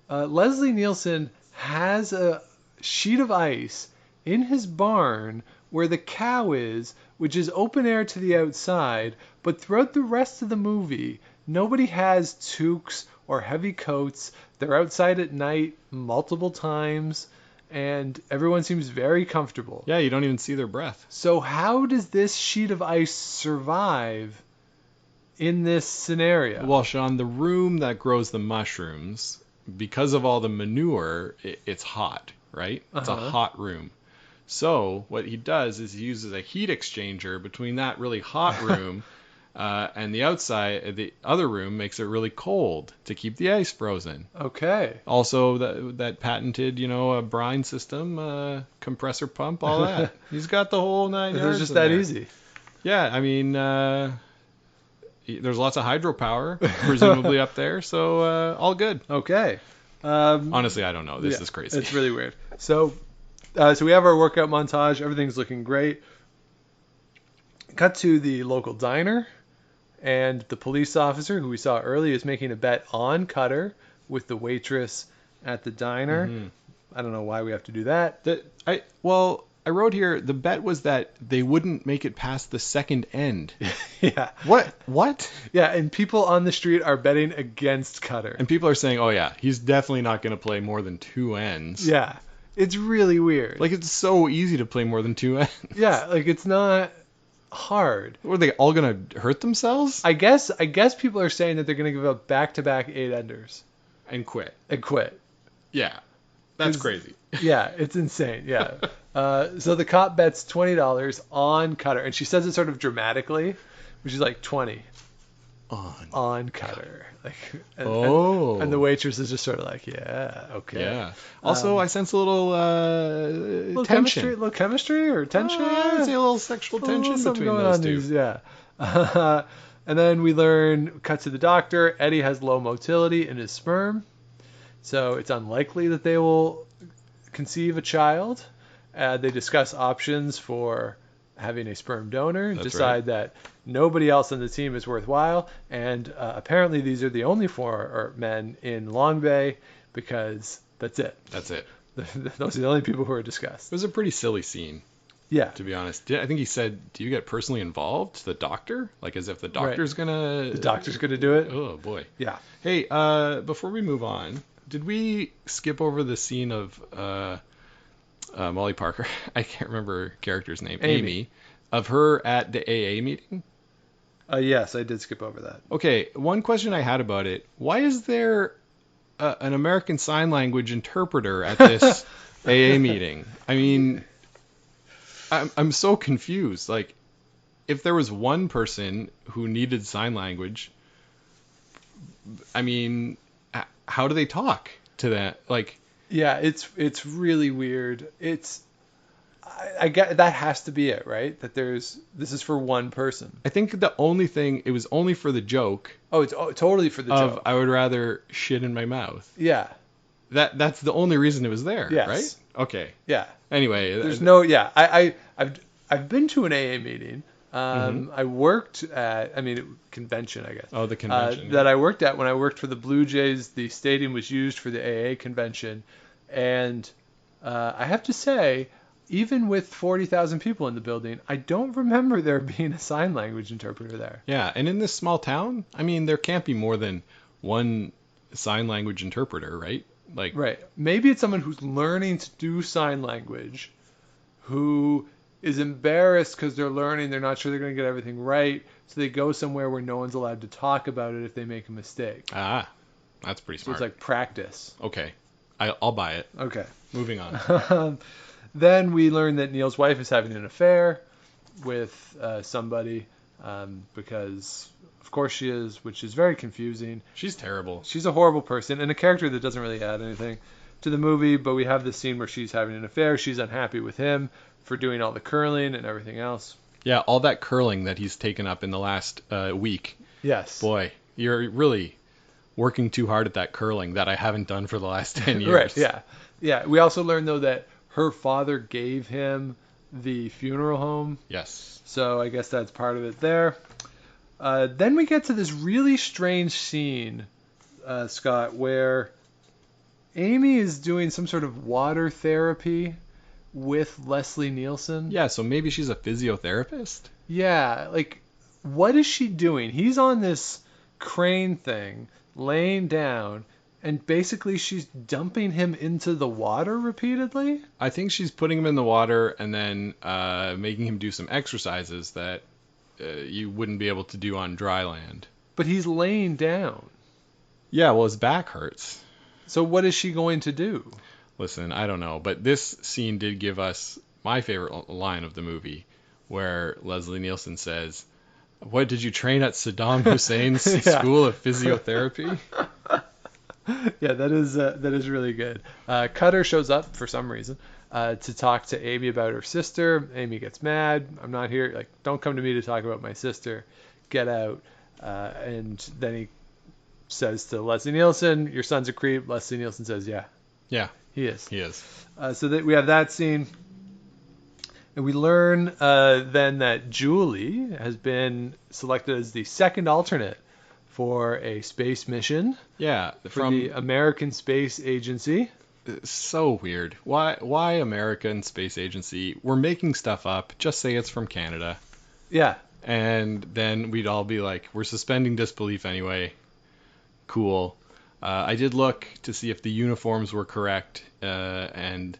Leslie Nielsen has a sheet of ice in his barn where the cow is, which is open air to the outside, but throughout the rest of the movie, nobody has toques or heavy coats. They're outside at night multiple times, and everyone seems very comfortable. Yeah, you don't even see their breath. So how does this sheet of ice survive in this scenario? Well, Sean, the room that grows the mushrooms, because of all the manure, it's hot, right? It's a hot room. So what he does is he uses a heat exchanger between that really hot room and the outside, the other room makes it really cold to keep the ice frozen. Okay. Also, that patented, brine system, compressor pump, all that. He's got the whole 9 yards. It's just in that there. easy. Yeah, I mean, there's lots of hydropower, presumably up there, so all good. Okay. Honestly, I don't know. This is crazy. It's really weird. So we have our workout montage. Everything's looking great. Cut to the local diner, and the police officer who we saw earlier is making a bet on Cutter with the waitress at the diner. Mm-hmm. I don't know why we have to do that. I wrote here, the bet was that they wouldn't make it past the second end. Yeah. What? Yeah, and people on the street are betting against Cutter. And people are saying, oh yeah, he's definitely not going to play more than 2 ends. Yeah. It's really weird. Like, it's so easy to play more than 2 ends. Yeah, like, it's not hard. Were they all going to hurt themselves? I guess people are saying that they're going to give up back-to-back 8-enders. And quit. Yeah. That's crazy. Yeah, it's insane. Yeah. So the cop bets $20 on Cutter, and she says it sort of dramatically, which is like 20 on Cutter. Like, and the waitress is just sort of like, yeah, okay. Yeah. Also, I sense a little tension. Little chemistry or tension. I'd say a little sexual tension between those two. And then we cut to the doctor. Eddie has low motility in his sperm, so it's unlikely that they will conceive a child. They discuss options for having a sperm donor, decide that nobody else on the team is worthwhile, and apparently these are the only 4 men in Long Bay because that's it. Those are the only people who are discussed. It was a pretty silly scene. Yeah. To be honest. I think he said, do you get personally involved? The doctor? Like as if the doctor's going to... The doctor's going to do it? Oh, boy. Yeah. Hey, before we move on, did we skip over the scene of... Molly Parker, I can't remember her character's name, Amy, of her at the AA meeting? Yes, I did skip over that. Okay, one question I had about it, why is there an American Sign Language interpreter at this AA meeting? I mean, I'm so confused. Like, if there was one person who needed sign language, I mean, how do they talk to that? Like... Yeah, it's really weird. I get that has to be it, right? That this is for one person. I think the only thing, it was only for the joke Oh, it's totally for the of joke. I would rather shit in my mouth. Yeah. That's the only reason it was there, Yes. right? Okay. Yeah. Anyway, There's no, yeah. I've been to an AA meeting. Mm-hmm. I worked at, convention, I guess. Oh, the convention. That I worked at when I worked for the Blue Jays. The stadium was used for the AA convention. And I have to say, even with 40,000 people in the building, I don't remember there being a sign language interpreter there. Yeah, and in this small town, there can't be more than one sign language interpreter, right? Like, Right. Maybe it's someone who's learning to do sign language, who is embarrassed because they're learning, they're not sure they're going to get everything right, so they go somewhere where no one's allowed to talk about it if they make a mistake. that's pretty So smart. it's like practice. Okay, I'll buy it. Okay. Moving on. Then we learn that Neil's wife is having an affair with somebody because, of course, she is, which is very confusing. She's terrible. She's a horrible person and a character that doesn't really add anything to the movie, but we have this scene where she's having an affair. She's unhappy with him for doing all the curling and everything else. Yeah, all that curling that he's taken up in the last week. Yes. Boy, you're really working too hard at that curling that I haven't done for the last 10 years. Right, yeah. Yeah, we also learned, though, that her father gave him the funeral home. Yes. So I guess that's part of it there. Then we get to this really strange scene, Scott, where Amy is doing some sort of water therapy with Leslie Nielsen. Yeah, so maybe she's a physiotherapist? Yeah, like, what is she doing? He's on this crane thing, laying down, and basically she's dumping him into the water repeatedly? I think she's putting him in the water and then making him do some exercises that you wouldn't be able to do on dry land. But he's laying down. Yeah, well, his back hurts. So what is she going to do? Listen, I don't know, but this scene did give us my favorite line of the movie, where Leslie Nielsen says, "What, did you train at Saddam Hussein's school of physiotherapy?" Yeah, that is really good. Cutter shows up for some reason to talk to Amy about her sister. Amy gets mad. I'm not here. Like, don't come to me to talk about my sister. Get out. And then he says to Leslie Nielsen, "Your son's a creep." Leslie Nielsen says, "Yeah, Yeah, he is." he is. So that we have that scene. And we learn then that Julie has been selected as the second alternate for a space mission. Yeah, For the American Space Agency. So weird. Why American Space Agency? We're making stuff up. Just say it's from Canada. Yeah. And then we'd all be like, we're suspending disbelief anyway. Cool. I did look to see if the uniforms were correct, and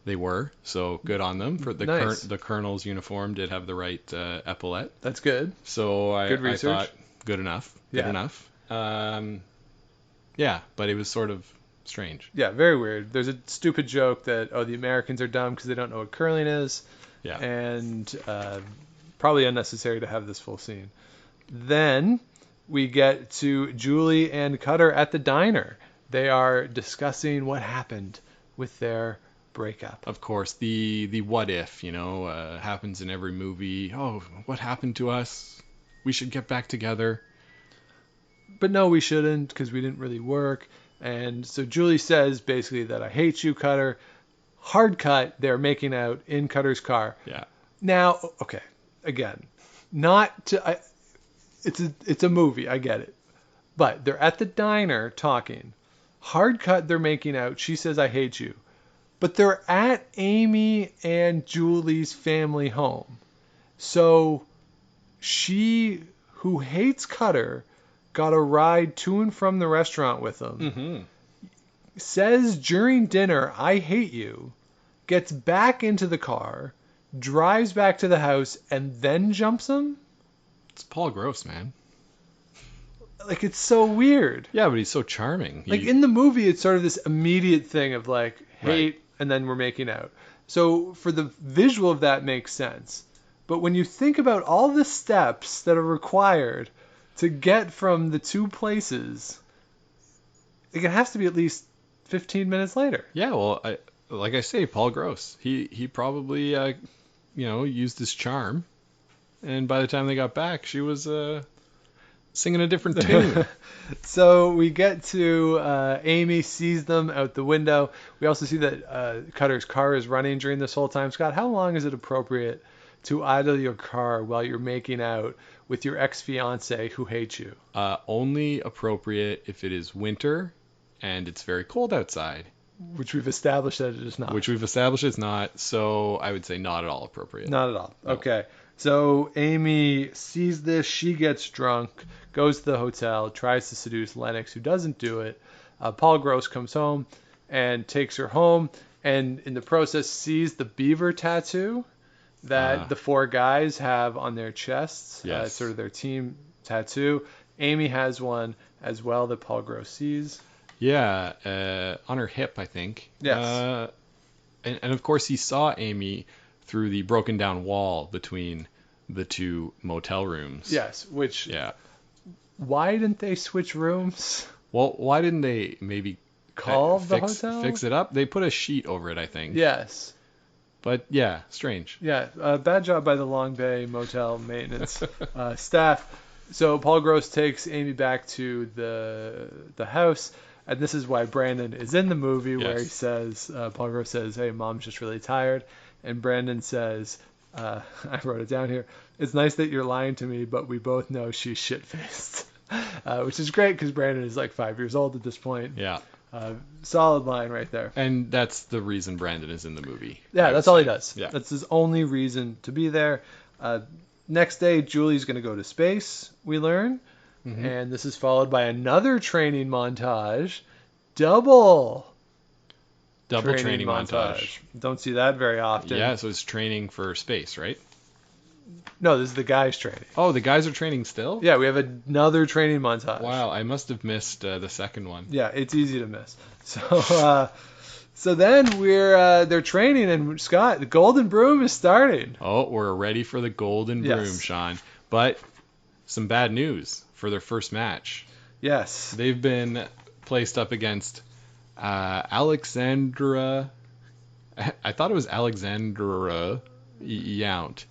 they were. So good on them. For the Nice. the colonel's uniform did have the right epaulette. That's good. So Good I research. thought good enough. Good Yeah. enough. Yeah, but it was sort of strange. Yeah, very weird. There's a stupid joke that, the Americans are dumb because they don't know what curling is. Yeah. And probably unnecessary to have this full scene. Then we get to Julie and Cutter at the diner. They are discussing what happened with their breakup. Of course, the what if, happens in every movie. Oh, what happened to us? We should get back together. But no, we shouldn't because we didn't really work. And so Julie says basically that I hate you, Cutter. Hard cut, they're making out in Cutter's car. Yeah. Now, okay, again, it's a movie, I get it. But they're at the diner talking. Hard cut, they're making out. She says, I hate you. But they're at Amy and Julie's family home. So she, who hates Cutter, got a ride to and from the restaurant with him. Mm-hmm. Says during dinner, I hate you. Gets back into the car, drives back to the house, and then jumps him? It's Paul Gross, man. Like, it's so weird. Yeah, but he's so charming. Like, in the movie, it's sort of this immediate thing of, like, hate, Right. and then we're making out. So, for the visual of that makes sense. But when you think about all the steps that are required to get from the two places, like, it has to be at least 15 minutes later. Yeah, well, like I say, Paul Gross. He probably used his charm, and by the time they got back, she was singing a different tune. So we get to Amy sees them out the window. We also see that Cutter's car is running during this whole time. Scott, how long is it appropriate to idle your car while you're making out with your ex-fiance who hates you? Only appropriate if it is winter and it's very cold outside. Which we've established that it is not. Which we've established it's not, so I would say not at all appropriate. Not at all. No. Okay. So Amy sees this, she gets drunk, goes to the hotel, tries to seduce Lennox, who doesn't do it. Paul Gross comes home and takes her home, and in the process sees the beaver tattoo that the four guys have on their chests. Yes. It's sort of their team tattoo. Amy has one as well that Paul Gross sees. Yeah, on her hip, I think. Yes. And of course he saw Amy through the broken down wall between the two motel rooms. Yes, which... Yeah. Why didn't they switch rooms? Well, why didn't they maybe Call the hotel? fix it up? They put a sheet over it, I think. Yes. But yeah, strange. Yeah, bad job by the Long Bay Motel maintenance staff. So Paul Gross takes Amy back to the house, and this is why Brandon is in the movie, where he says, Paul Gross says, "Hey, Mom's just really tired," and Brandon says, I wrote it down here, "It's nice that you're lying to me, but we both know she's shit-faced," which is great because Brandon is like 5 years old at this point. Yeah. Solid line right there. And that's the reason Brandon is in the movie. Yeah, that's all he does. Yeah. That's his only reason to be there. Next day, Julie's going to go to space, we learn. Mm-hmm. And this is followed by another training montage. Double training montage. Don't see that very often. Yeah, so it's training for space, right? No, this is the guys training. Oh, the guys are training still? Yeah, we have another training montage. Wow, I must have missed the second one. Yeah, it's easy to miss. So then they're training, and Scott, the Golden Broom is starting. Oh, we're ready for the Golden Broom, Sean. But some bad news for their first match. Yes. They've been placed up against Alexandra. I thought it was Alexandra Yount.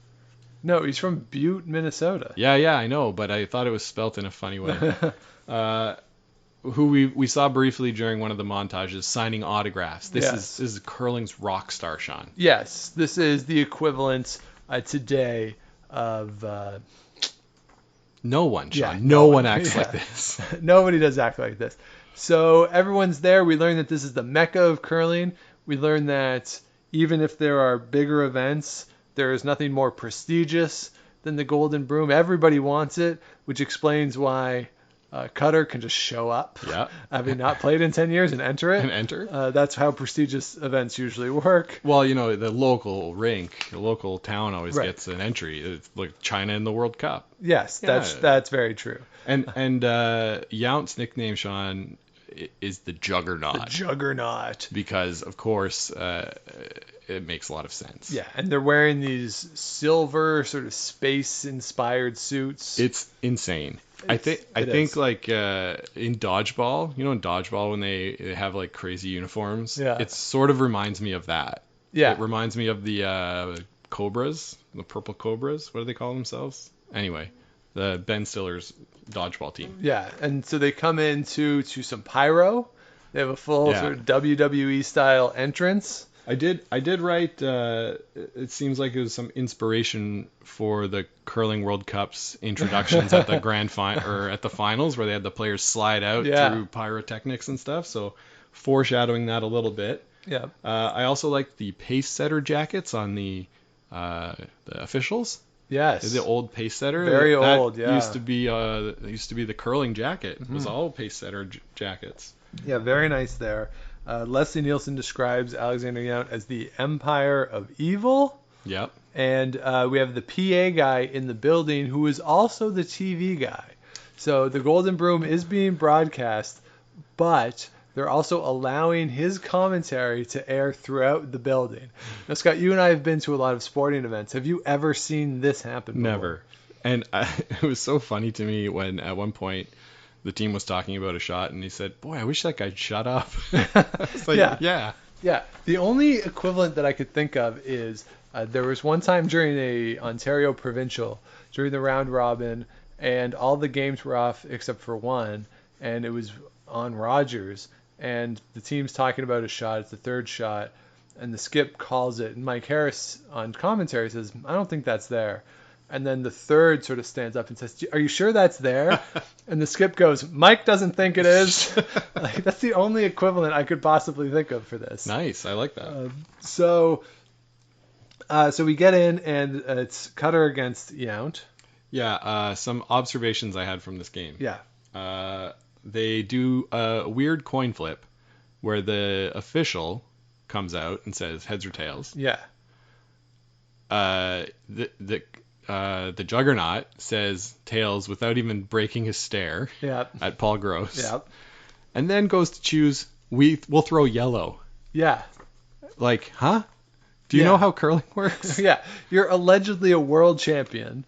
No, he's from Butte, Minnesota. Yeah, I know, but I thought it was spelt in a funny way. Who we saw briefly during one of the montages signing autographs. This is curling's rock star, Sean. Yes, this is the equivalent today of... no one, Sean. Yeah, no one acts like this. Nobody does act like this. So everyone's there. We learn that this is the mecca of curling. We learn that even if there are bigger events, there is nothing more prestigious than the Golden Broom. Everybody wants it, which explains why Cutter can just show up, having not played in 10 years, and enter it. That's how prestigious events usually work. Well, the local rink, the local town always gets an entry. It's like China in the World Cup. Yes, that's very true. And Yount's nickname, Sean, is the Juggernaut. The Juggernaut. Because, of course, it makes a lot of sense. Yeah, and they're wearing these silver sort of space-inspired suits. It's insane. I think like in dodgeball, in dodgeball when they have like crazy uniforms, it sort of reminds me of that. Yeah. It reminds me of the Cobras, the purple Cobras. What do they call themselves? Anyway, the Ben Stiller's dodgeball team. Yeah, and so they come into some pyro. They have a full sort of WWE style entrance. I did write. It seems like it was some inspiration for the curling World Cup's introductions at the at the finals, where they had the players slide out through pyrotechnics and stuff. So foreshadowing that a little bit. Yeah. I also like the pace setter jackets on the officials. Yes. The old pace setter. Very that old. Yeah. Used to be the curling jacket. It was all pace setter jackets. Yeah, very nice there. Leslie Nielsen describes Alexander Yount as the Empire of Evil. Yep. And we have the PA guy in the building who is also the TV guy. So the Golden Broom is being broadcast, but they're also allowing his commentary to air throughout the building. Now, Scott, you and I have been to a lot of sporting events. Have you ever seen this happen before? Never. And it was so funny to me when at one point the team was talking about a shot and he said, "Boy, I wish that guy'd shut up." It's like, yeah. Yeah, the only equivalent that I could think of is there was one time during a Ontario provincial, during the round robin, and all the games were off except for one, and it was on Rogers, and the team's talking about a shot, it's the third shot, and the skip calls it, and Mike Harris on commentary says, I don't think that's there. And then the third sort of stands up and says, are you sure that's there? And the skip goes, Mike doesn't think it is. Like, that's the only equivalent I could possibly think of for this. Nice. I like that. So we get in, and it's Cutter against Yount. Yeah. Some observations I had from this game. Yeah. They do a weird coin flip where the official comes out and says heads or tails. Yeah. The Juggernaut says tails without even breaking his stare Yeah. at Paul Gross. Yeah. And then goes to choose, we'll throw yellow. Yeah. Like, huh? Do you Yeah. know how curling works? Yeah. You're allegedly a world champion.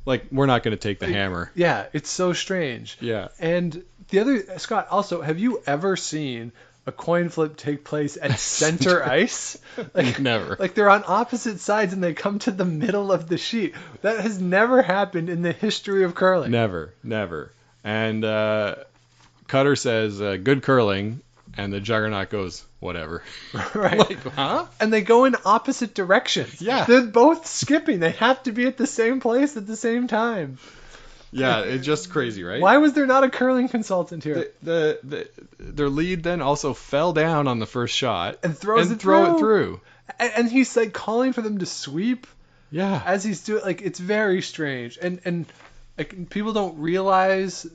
Like, we're not going to take the hammer. Yeah. It's so strange. Yeah. And the other, Scott, also, have you ever seen a coin flip take place at center ice? Like, Never. Like they're on opposite sides and they come to the middle of the sheet. That has never happened in the history of curling. Never. And Cutter says, good curling, and the Juggernaut goes, whatever. Right. Like, huh? And they go in opposite directions. Yeah. They're both skipping. They have to be at the same place at the same time. Yeah, it's just crazy, right? Why was there not a curling consultant here? Their lead then also fell down on the first shot And throws it throw through. it through. And he's like calling for them to sweep Yeah. as he's doing. Like, it's very strange. And like, people don't realize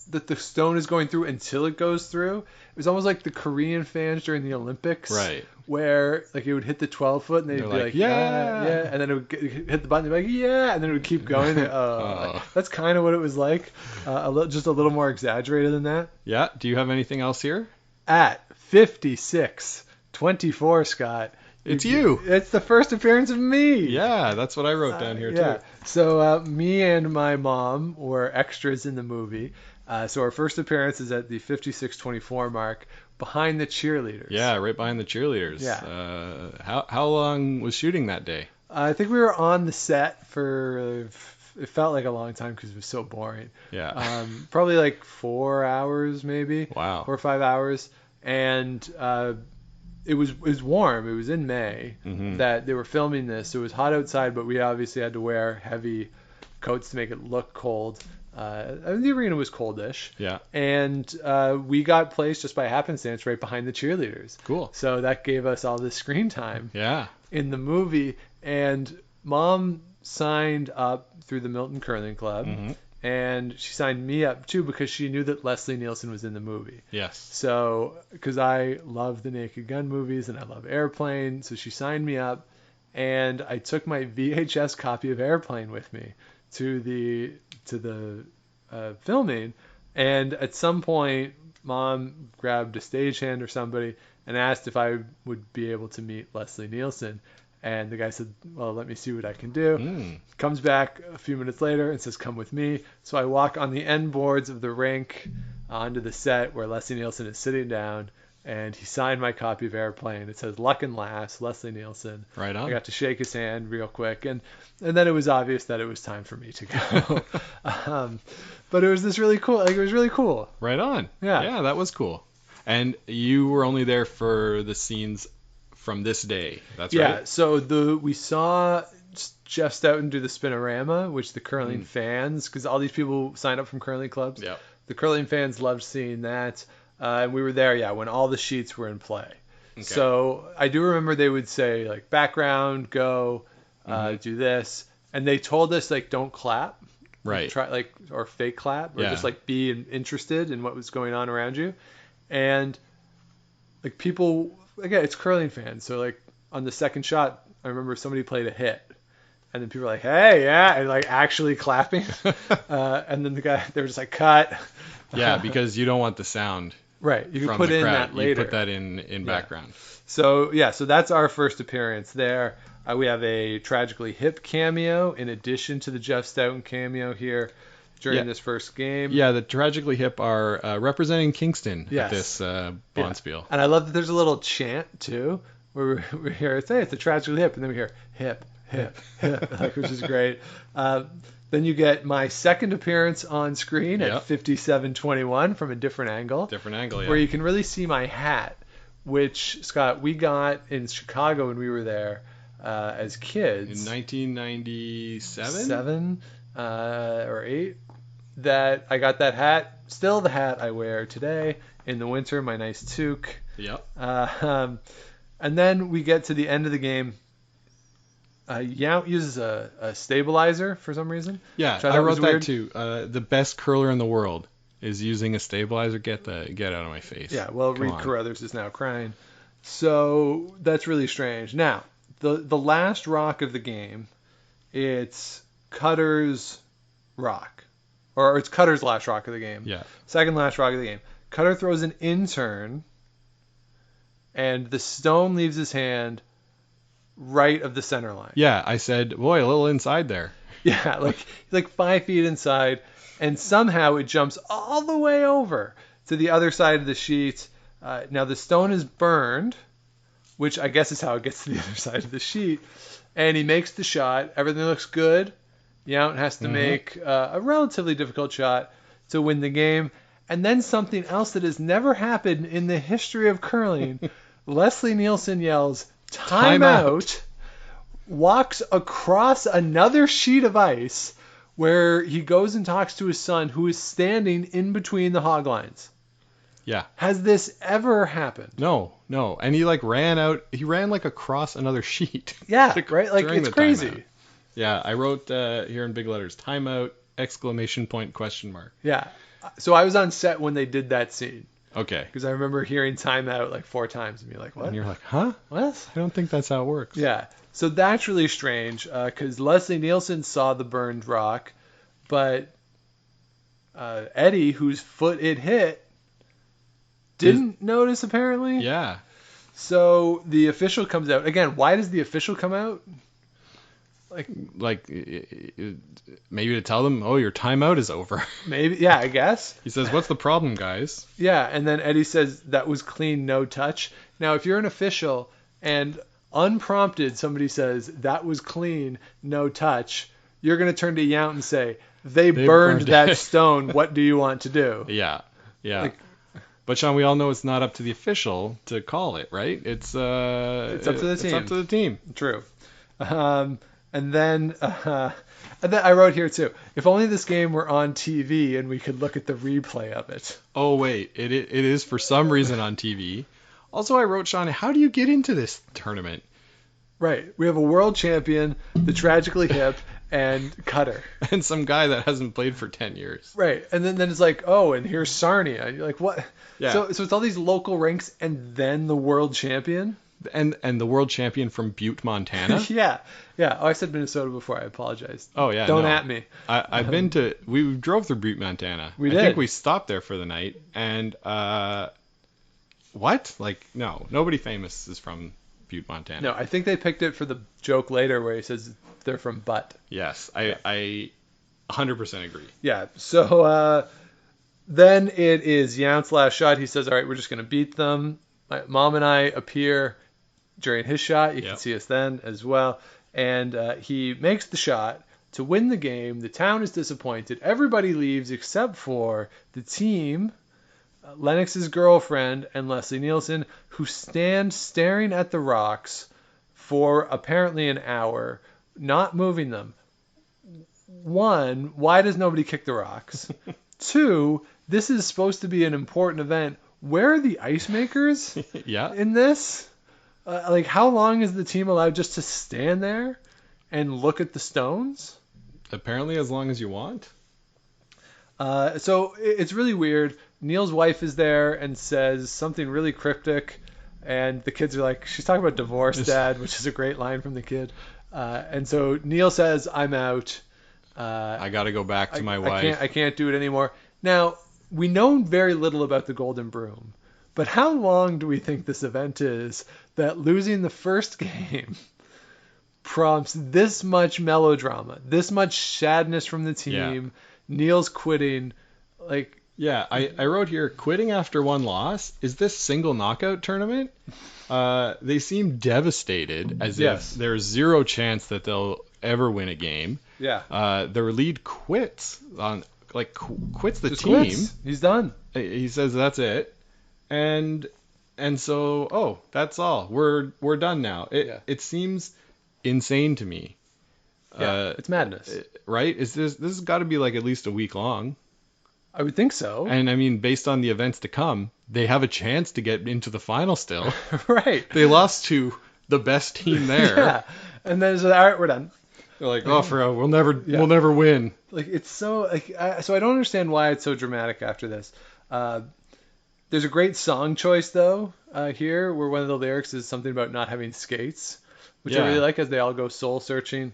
that the stone is going through until it goes through. It was almost like the Korean fans during the Olympics. Right. Where like it would hit the 12 foot and they'd They're be like, like, yeah. yeah, and then it would hit the button, they'd be like, yeah, and then it would keep going. That's kind of what it was like, just a little more exaggerated than that. Yeah. Do you have anything else here? At 56-24, Scott. It's you. It's the first appearance of me. Yeah, that's what I wrote down here Yeah. too. So me and my mom were extras in the movie. So our first appearance is at the 56-24 mark, behind the cheerleaders. Yeah, right behind the cheerleaders. Yeah. How long was shooting that day? I think we were on the set for, it felt like a long time because it was so boring. Yeah. Probably like 4 hours maybe. Wow. 4 or 5 hours. And it was warm. It was in May that they were filming this. So it was hot outside, but we obviously had to wear heavy coats to make it look cold. The arena was coldish. Yeah. And we got placed just by happenstance right behind the cheerleaders. Cool. So that gave us all this screen time Yeah. in the movie. And Mom signed up through the Milton Curling Club. And she signed me up too because she knew that Leslie Nielsen was in the movie. Yes. So, because I love the Naked Gun movies and I love Airplane, so she signed me up. And I took my VHS copy of Airplane with me to the filming, and at some point Mom grabbed a stagehand or somebody and asked if I would be able to meet Leslie Nielsen, and the guy said, well, let me see what I can do. Comes back a few minutes later and says, come with me. So I walk on the end boards of the rink onto the set where Leslie Nielsen is sitting down, and he signed my copy of Airplane. It says Luck and Last, Leslie Nielsen. Right on. I got to shake his hand real quick, and then it was obvious that it was time for me to go. But it was this really cool. Like, it was really cool. Right on. Yeah. Yeah, that was cool. And you were only there for the scenes from this day. That's Yeah. right. So we saw Jeff Stoughton do the Spinorama, which the curling fans, because all these people signed up from curling clubs. Yeah. The curling fans loved seeing that. And we were there, when all the sheets were in play. Okay. So I do remember they would say, like, background, go, do this. And they told us, like, don't clap. Right. Try, like, or fake clap. Or Yeah. just, like, be interested in what was going on around you. And, like, people, again, it's curling fans. So, like, on the second shot, I remember somebody played a hit. And then people were like, hey, yeah, and, like, actually clapping. And then they were just like, cut. Yeah, because you don't want the sound. Right. You can from put the in crowd. that later. You put that in background. So that's our first appearance there. We have a Tragically Hip cameo in addition to the Jeff Stoughton cameo here. during this first game. Yeah, the Tragically Hip are representing Kingston Yes. at this Bonspiel. And I love that there's a little chant too, where we hear it's a Tragically Hip, and then we hear hip, hip, hip, like, which is great. Then you get my second appearance on screen at 57:21 from a different angle. Where you can really see my hat, which, Scott, we got in Chicago when we were there as kids. In 1997? 7 or 8. That I got that hat, still the hat I wear today in the winter, my nice toque. Yep. And then we get to the end of the game. Yount uses a stabilizer for some reason. Yeah, I wrote that too. The best curler in the world is using a stabilizer. Get out of my face. Yeah, well, Reed Carruthers is now crying. So that's really strange. Now, the last rock of the game, it's Cutter's rock. Or it's Cutter's last rock of the game. Yeah. Second last rock of the game. Cutter throws an in-turn, and the stone leaves his hand right of the center line. Yeah, I said, boy, a little inside there. Yeah, like 5 feet inside, and somehow it jumps all the way over to the other side of the sheet. Now the stone is burned, which I guess is how it gets to the other side of the sheet, and he makes the shot. Everything looks good. Yount has to make a relatively difficult shot to win the game. And then something else that has never happened in the history of curling. Leslie Nielsen yells, "Timeout," walks across another sheet of ice where he goes and talks to his son, who is standing in between the hog lines. Yeah. Has this ever happened? No. And he ran out. He ran across another sheet. Yeah, right? It's crazy. Timeout. Yeah, I wrote here in big letters, timeout, exclamation point, question mark. Yeah. So I was on set when they did that scene. Okay. Because I remember hearing timeout 4 times and be like, what? And you're like, huh? What? I don't think that's how it works. Yeah. So that's really strange because Leslie Nielsen saw the burned rock, but Eddie, whose foot it hit, didn't notice apparently. Yeah. So the official comes out. Again, why does the official come out? Maybe to tell them, oh, your timeout is over. Maybe, yeah, I guess. He says, what's the problem, guys? Yeah, and then Eddie says, that was clean, no touch. Now, if you're an official and unprompted somebody says, that was clean, no touch, you're going to turn to Yount and say, they burned that stone. What do you want to do? Yeah. But Sean, we all know it's not up to the official to call it, right? It's up to the team. It's up to the team. True. And then I wrote here too, if only this game were on TV and we could look at the replay of it. Oh, wait. It is for some reason on TV. Also, I wrote, Sean, how do you get into this tournament? Right. We have a world champion, the Tragically Hip, and Cutter. And some guy that hasn't played for 10 years. Right. And then it's like, oh, and here's Sarnia. You're like, what? Yeah. So it's all these local ranks and then the world champion? And the world champion from Butte, Montana. Yeah. Oh, I said Minnesota before. I apologize. Oh yeah. Don't at me. I've been to. We drove through Butte, Montana. We did. I think we stopped there for the night. And what? No, nobody famous is from Butte, Montana. No, I think they picked it for the joke later where he says they're from Butt. Yes, I 100% agree. Yeah. So then it is Yount's last shot. He says, "All right, we're just gonna beat them." My mom and I appear during his shot. You can see us then as well. And he makes the shot to win the game. The town is disappointed. Everybody leaves except for the team, Lennox's girlfriend, and Leslie Nielsen, who stand staring at the rocks for apparently an hour, not moving them. 1, why does nobody kick the rocks? 2, this is supposed to be an important event. Where are the ice makers in this? How long is the team allowed just to stand there and look at the stones? Apparently as long as you want. So it's really weird. Neil's wife is there and says something really cryptic. And the kids are like, she's talking about divorce, Dad, which is a great line from the kid. And so Neil says, I'm out. I got to go back to my wife. I can't do it anymore. Now, we know very little about the Golden Broom. But how long do we think this event is that losing the first game prompts this much melodrama, this much sadness from the team, Neil's quitting. Like, Yeah, I wrote here, quitting after one loss. Is this single knockout tournament? They seem devastated, as Yes. if there's zero chance that they'll ever win a game. yeah. Their lead quits quits the Just team. quits. He's done. He says that's it, and so that's all. We're done now. It seems insane to me. It's madness. Right? This has got to be like at least a week long. I would think so. And I mean, based on the events to come, they have a chance to get into the final still. Right. They lost to the best team there. Yeah. And then it's like, all right, we're done. They're like, oh, for real, we'll never win. Like, it's so like so I don't understand why it's so dramatic after this. There's a great song choice though here, where one of the lyrics is something about not having skates, which I Yeah. really like, as they all go soul searching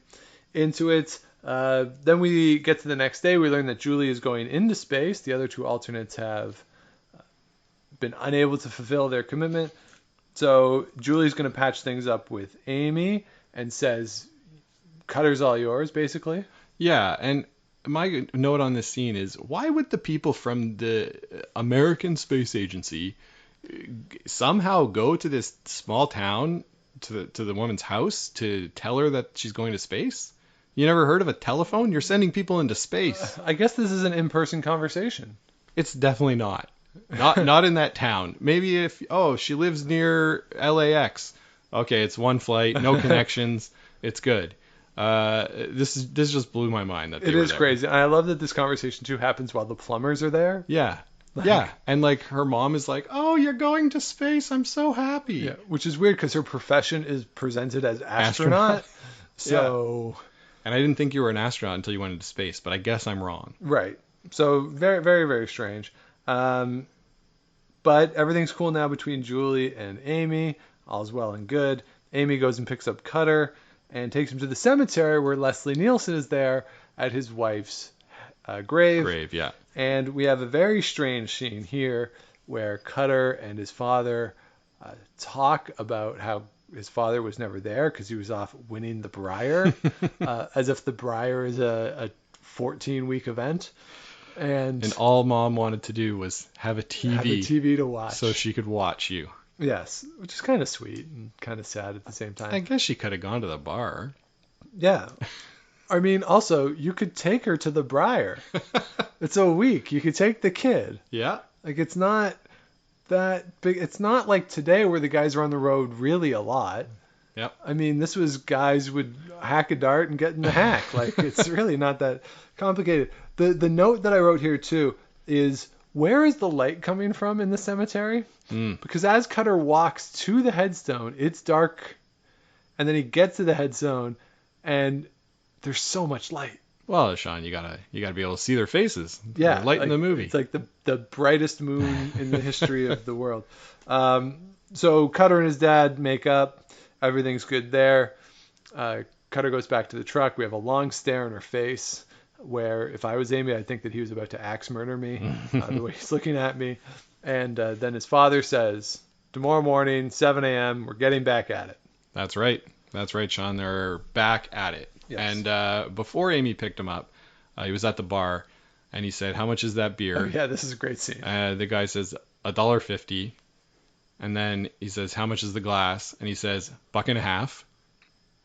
into it. Then we get to the next day. We learn that Julie is going into space. The other two alternates have been unable to fulfill their commitment. So Julie's going to patch things up with Amy and says, Cutter's all yours, basically. Yeah, and my note on this scene is, why would the people from the American Space Agency somehow go to this small town, to the woman's house, to tell her that she's going to space? You never heard of a telephone? You're sending people into space. I guess this is an in-person conversation. It's definitely not. Not in that town. Maybe if she lives near LAX. Okay, it's one flight, no connections. It's good. This just blew my mind that they It were is there. crazy. And I love that this conversation too happens while the plumbers are there. Yeah. Yeah, and like her mom is like, "Oh, you're going to space. I'm so happy." Yeah, which is weird because her profession is presented as astronaut. So And I didn't think you were an astronaut until you went into space, but I guess I'm wrong. right. So very, very, very strange. But everything's cool now between Julie and Amy. All's well and good. Amy goes and picks up Cutter and takes him to the cemetery where Leslie Nielsen is there at his wife's grave. Yeah. And we have a very strange scene here where Cutter and his father talk about how his father was never there because he was off winning the Briar, as if the Briar is a 14-week event. And all mom wanted to do was have a TV, have a TV to watch. so she could watch you. Yes, which is kind of sweet and kind of sad at the same time. I guess she could have gone to the bar. Yeah. I mean, also, you could take her to the Briar. It's a week. You could take the kid. Yeah. Like, it's not that big. It's not like today where the guys are on the road really a lot. Yep. I mean, this was guys would hack a dart and get in the hack. Like, it's really not that complicated. The note that I wrote here, too, is where is the light coming from in the cemetery? Because as Cutter walks to the headstone, it's dark. And then he gets to the headstone, and there's so much light. Well, Sean, you gotta be able to see their faces. Yeah, They're light in the movie. It's like the brightest moon in the history of the world. So Cutter and his dad make up. Everything's good there. Cutter goes back to the truck. We have a long stare in her face, where if I was Amy, I'd think that he was about to axe murder me, the way he's looking at me. And then his father says, tomorrow morning, 7 a.m., we're getting back at it. That's right. That's right, Sean. They're back at it. Yes. And before Amy picked him up, he was at the bar, and he said, "How much is that beer?" Oh, yeah, this is a great scene. The guy says, $1.50. And then he says, "How much is the glass?" And he says, $1.50.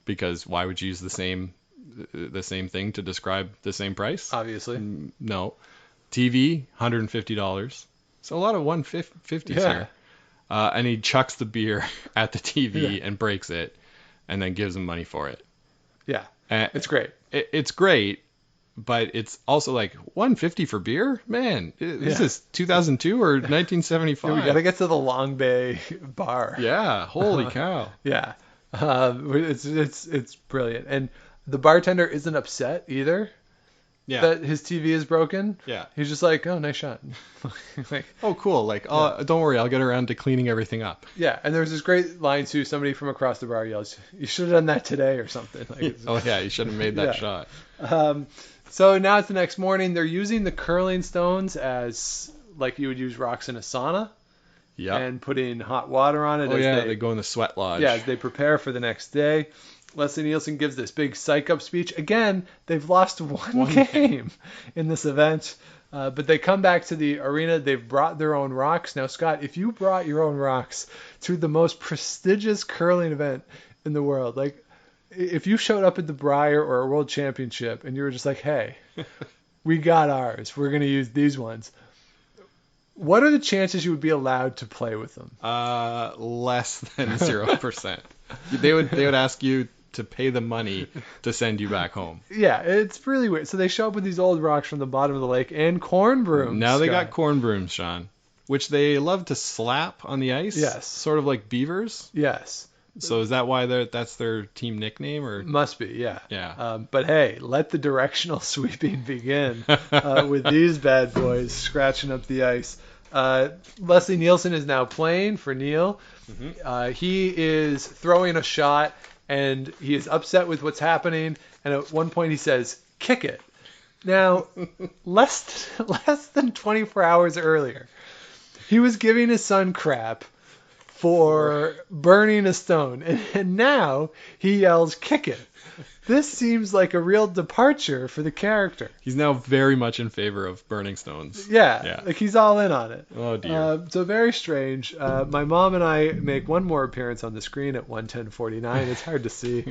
Because why would you use the same thing to describe the same price? Obviously. No. TV, $150. So a lot of 150s here. And he chucks the beer at the TV and breaks it, and then gives him money for it. Yeah. And It's great. It's great, but it's also like $150 for beer? Man, this is 2002 or 1975. We got to get to the Long Bay bar. Yeah, holy cow. Yeah. It's brilliant. And the bartender isn't upset either Yeah. that his TV is broken. Yeah. He's just like, oh, nice shot. Like, Oh, cool. Like, don't worry, I'll get around to cleaning everything up. yeah. And there's this great line too. Somebody from across the bar yells, "You should have done that today," or something. Like, it's, Oh, yeah, you should have made that Yeah. shot. So now it's the next morning. They're using the curling stones as like you would use rocks in a sauna, Yeah. and putting hot water on it. Oh, as yeah, they go in the sweat lodge. Yeah, as they prepare for the next day. Leslie Nielsen gives this big psych up speech. Again, they've lost one game in this event. But they come back to the arena. They've brought their own rocks. Now, Scott, if you brought your own rocks to the most prestigious curling event in the world, like if you showed up at the Brier or a World Championship and you were just like, hey, we got ours. We're going to use these ones. What are the chances you would be allowed to play with them? Less than 0%. They would ask you to pay the money to send you back home. Yeah, it's really weird. So they show up with these old rocks from the bottom of the lake and corn brooms. Now they got corn brooms, Sean, which they love to slap on the ice. Yes. Sort of like beavers. Yes. So is that why that's their team nickname? Or must be, yeah. Yeah. But hey, let the directional sweeping begin with these bad boys scratching up the ice. Leslie Nielsen is now playing for Neil. Mm-hmm. He is throwing a shot, and he is upset with what's happening. And at one point he says, "Kick it." Now, less than 24 hours earlier, he was giving his son crap for burning a stone, and now he yells, "Kick it." This seems like a real departure for the character. He's now very much in favor of burning stones. Yeah. Like he's all in on it. Oh, dear. So very strange. My mom and I make one more appearance on the screen at 1:10:49. It's hard to see.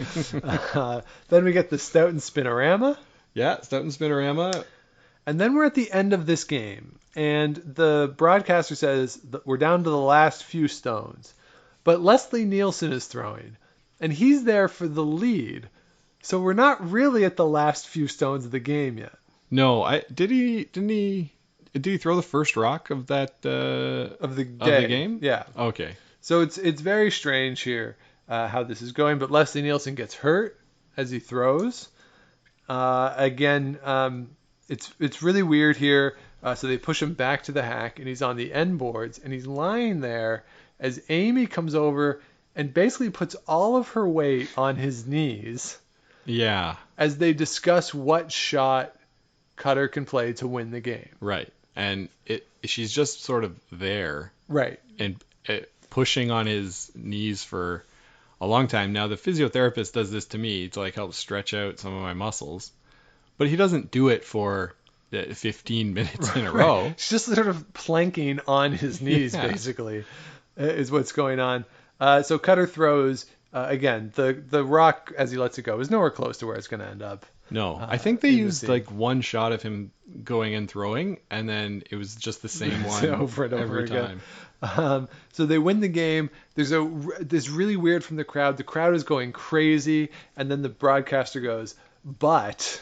Then we get the Stoughton Spinorama. Yeah, Stoughton Spinorama. And then we're at the end of this game. And the broadcaster says that we're down to the last few stones. But Leslie Nielsen is throwing. And he's there for the lead. So we're not really at the last few stones of the game yet. No, did he throw the first rock of that of the game? Yeah. Okay. So it's very strange here how this is going, but Leslie Nielsen gets hurt as he throws. Again, it's really weird here. So they push him back to the hack, and he's on the end boards, and he's lying there as Amy comes over and basically puts all of her weight on his knees. Yeah. As they discuss what shot Cutter can play to win the game. Right. And she's just sort of there. Right. And pushing on his knees for a long time. Now, the physiotherapist does this to me to like help stretch out some of my muscles. But he doesn't do it for 15 minutes in a row. It's just sort of planking on his knees, basically, is what's going on. So Cutter throws. Again, the rock, as he lets it go, is nowhere close to where it's going to end up. No, I think they used like one shot of him going and throwing, and then it was just the same one over and over every again. time. So they win the game. There's this really weird from the crowd. The crowd is going crazy, and then the broadcaster goes, "But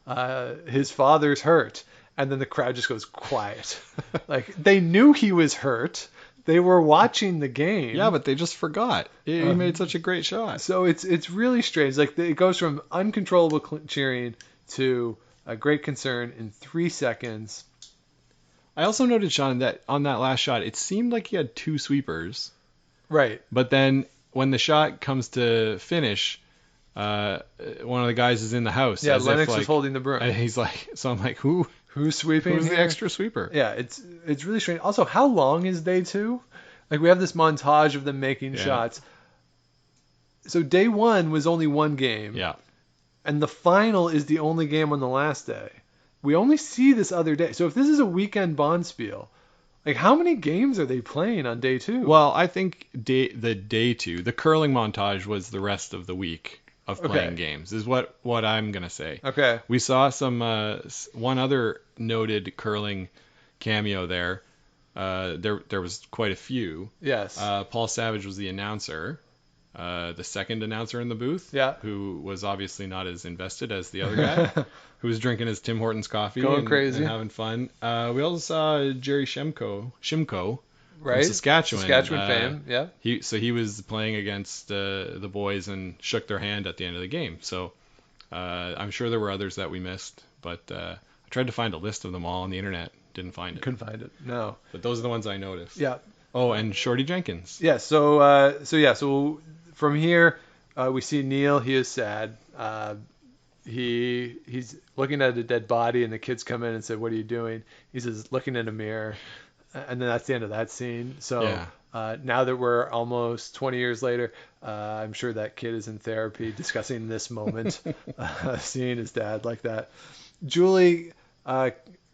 his father's hurt," and then the crowd just goes quiet. Like they knew he was hurt. They were watching the game. Yeah, but they just forgot. He made such a great shot. So it's really strange. Like it goes from uncontrollable cheering to a great concern in 3 seconds. I also noted, Sean, that on that last shot, it seemed like he had 2 sweepers. Right. But then when the shot comes to finish, one of the guys is in the house. Yeah, Lennox is holding the broom. And he's like, so I'm like, Who's sweeping? Who's the extra sweeper? Yeah, it's really strange. Also, how long is day 2? Like we have this montage of them making shots. So day 1 was only one game. Yeah. And the final is the only game on the last day. We only see this other day. So if this is a weekend bonspiel, like how many games are they playing on day 2? Well, I think day 2, the curling montage was the rest of the week of playing games, is what I'm going to say. Okay. We saw some one other noted curling cameo there. There was quite a few. Yes. Paul Savage was the announcer, the second announcer in the booth, who was obviously not as invested as the other guy, who was drinking his Tim Hortons coffee Going crazy and having fun. We also saw Jerry Shimko. Right. From Saskatchewan fame, yeah. He was playing against the boys and shook their hand at the end of the game. So I'm sure there were others that we missed, but I tried to find a list of them all on the internet. Didn't find it. Couldn't find it. No. But those are the ones I noticed. Yeah. Oh, and Shorty Jenkins. Yeah. So from here we see Neil. He is sad. He's looking at a dead body, and the kids come in and say, "What are you doing?" He says, "Looking in a mirror." And then that's the end of that scene. So Now that we're almost 20 years later, I'm sure that kid is in therapy discussing this moment, seeing his dad like that. Julie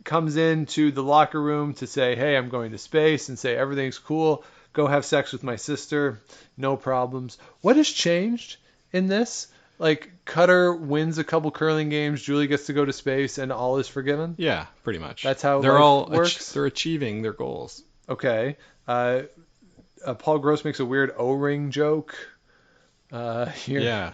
comes into the locker room to say, hey, I'm going to space, and say everything's cool. Go have sex with my sister. No problems. What has changed in this? Like, Cutter wins a couple curling games, Julie gets to go to space, and all is forgiven? Yeah, pretty much. That's how they're life all works? they're achieving their goals. Okay. Paul Gross makes a weird O-ring joke here. Yeah.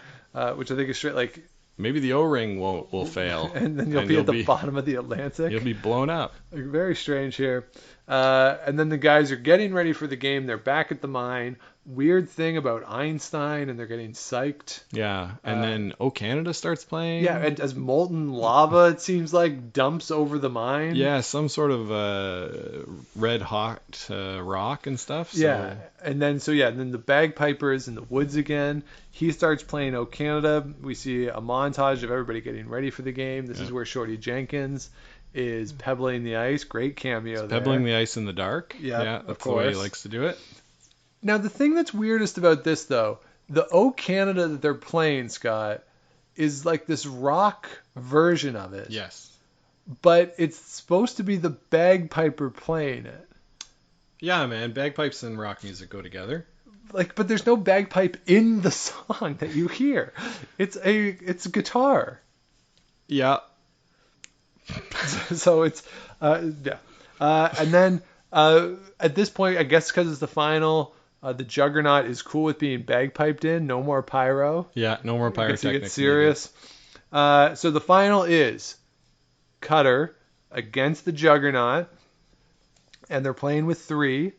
Which I think is straight, like... Maybe the O-ring will fail. And then you'll be at the bottom of the Atlantic. You'll be blown up. Like, very strange here. And then the guys are getting ready for the game. They're back at the mine. Weird thing about Einstein, and they're getting psyched. Yeah, and then O Canada starts playing. Yeah, and as molten lava, it seems like, dumps over the mine. Yeah, some sort of red hot rock and stuff. So. Yeah, and then the bagpiper is in the woods again. He starts playing O Canada. We see a montage of everybody getting ready for the game. This is where Shorty Jenkins is pebbling the ice. Great cameo there. Pebbling the ice in the dark. Yeah, yeah, that's the way he likes to do it. Now, the thing that's weirdest about this, though, the O Canada that they're playing, Scott, is like this rock version of it. Yes. But it's supposed to be the bagpiper playing it. Yeah, man. Bagpipes and rock music go together. Like, but there's no bagpipe in the song that you hear. It's a guitar. Yeah. So it's yeah. And then at this point, I guess because it's the final, the Juggernaut is cool with being bagpiped in. No more pyro. Yeah, no more pyrotechnics. Get serious. So the final is Cutter against the Juggernaut, and they're playing with 3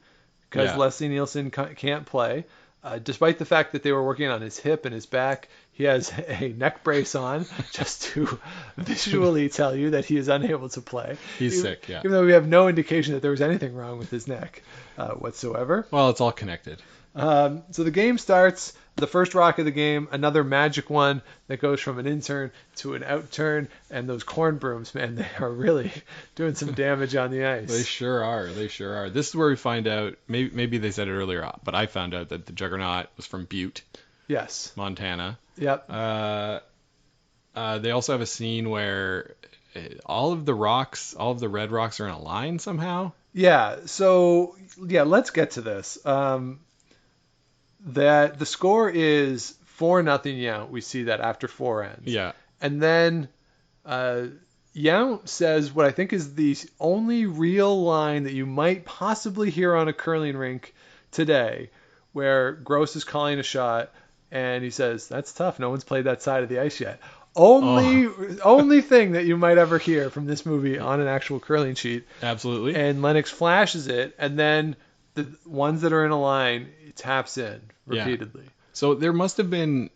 because Leslie Nielsen can't play. Despite the fact that they were working on his hip and his back, he has a neck brace on just to visually tell you that he is unable to play. He's sick, yeah. Even though we have no indication that there was anything wrong with his neck whatsoever. Well, it's all connected. So the game starts. The first rock of the game, another magic one that goes from an in-turn to an out-turn. And those corn brooms, man, they are really doing some damage on the ice. They sure are. They sure are. This is where we find out, maybe they said it earlier, but I found out that the Juggernaut was from Butte. Yes. Montana. Yep. They also have a scene where all of the red rocks are in a line somehow. Yeah. So, let's get to this. That the score is 4-0 Yount. We see that after 4 ends. Yeah. And then Yount says what I think is the only real line that you might possibly hear on a curling rink today, where Gross is calling a shot, and he says, "That's tough. No one's played that side of the ice yet." Only thing that you might ever hear from this movie on an actual curling sheet. Absolutely. And Lennox flashes it, and then the ones that are in a line, he taps in repeatedly. Yeah. So there must have been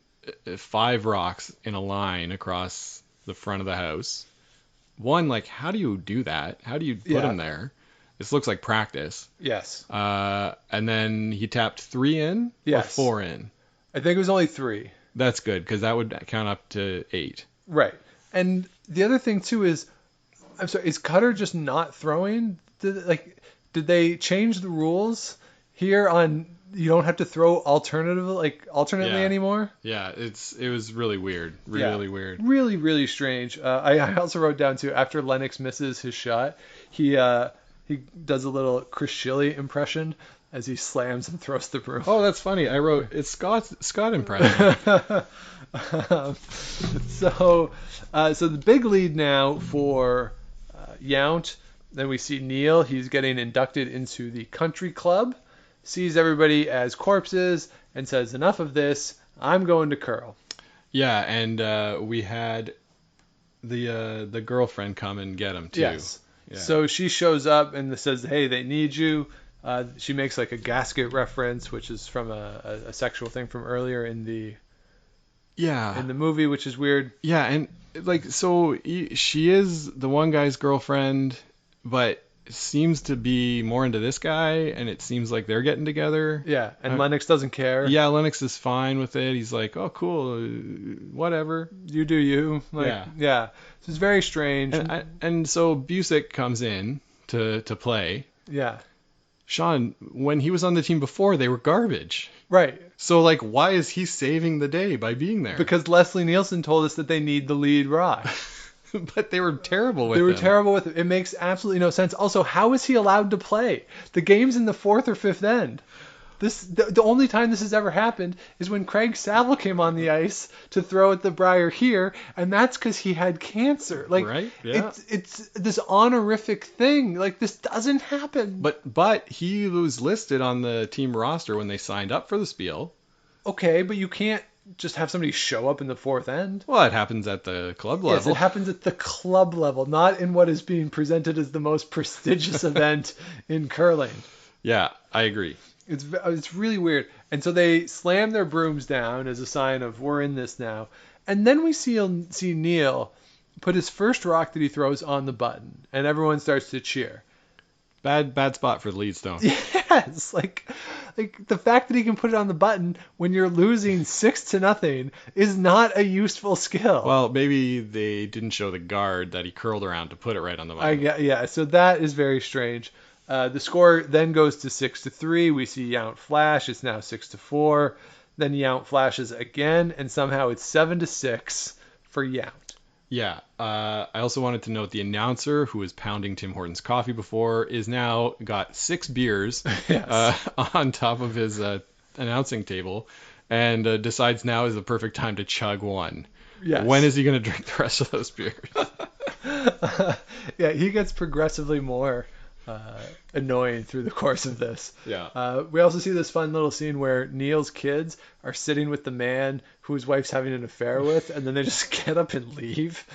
5 rocks in a line across the front of the house. One, like, how do you do that? How do you put them there? This looks like practice. Yes. And then he tapped 3 in or 4 in? I think it was only 3. That's good, because that would count up to 8. Right. And the other thing, too, is, I'm sorry, is Cutter just not throwing? Did they change the rules here on you don't have to throw alternately anymore? Yeah, it was really weird. Really weird. Really, really strange. I also wrote down, too, after Lennox misses his shot, he does a little Chris Shilley impression as he slams and throws the broom. Oh, that's funny. I wrote, it's Scott impression. So the big lead now for Yount. Then we see Neil. He's getting inducted into the country club. Sees everybody as corpses and says, "Enough of this. I'm going to curl." Yeah, and we had the girlfriend come and get him too. Yes. Yeah. So she shows up and says, "Hey, they need you." She makes like a gasket reference, which is from a sexual thing from earlier in the movie, which is weird. Yeah, and so she is the one guy's girlfriend, but seems to be more into this guy, and it seems like they're getting together. Yeah, and Lennox doesn't care. Yeah, Lennox is fine with it. He's like, "Oh, cool, whatever. You do you." Yeah. So it's very strange. And so Busick comes in to play. Yeah. Sean, when he was on the team before, they were garbage. Right. So, like, why is he saving the day by being there? Because Leslie Nielsen told us that they need the lead rock. But they were terrible with They were him. terrible with it. It makes absolutely no sense. Also, how is he allowed to play? The game's in the fourth or fifth end. The only time this has ever happened is when Craig Saville came on the ice to throw at the Briar here, and that's because he had cancer. Like, Right, yeah. it's this honorific thing. Like, this doesn't happen. But he was listed on the team roster when they signed up for the Spiel. Okay, but you can't just have somebody show up in the fourth end. Well, it happens at the club level. Yes, it happens at the club level, not in what is being presented as the most prestigious event in curling. Yeah, I agree. It's really weird. And so they slam their brooms down as a sign of we're in this now. And then we see Neil put his first rock that he throws on the button, and everyone starts to cheer. Bad spot for the lead stone. Yes, like the fact that he can put it on the button when you're losing 6-0 is not a useful skill. Well, maybe they didn't show the guard that he curled around to put it right on the button. Yeah, so that is very strange. The score then goes to 6-3. We see Yount flash. It's now 6-4. Then Yount flashes again, and somehow it's 7-6 for Yount. Yeah. I also wanted to note the announcer who was pounding Tim Hortons coffee before is now got 6 beers Yes. on top of his announcing table and decides now is the perfect time to chug one. Yes. When is he going to drink the rest of those beers? Yeah, he gets progressively more annoying through the course of this. Yeah. We also see this fun little scene where Neil's kids are sitting with the man who his wife's having an affair with, and then they just get up and leave,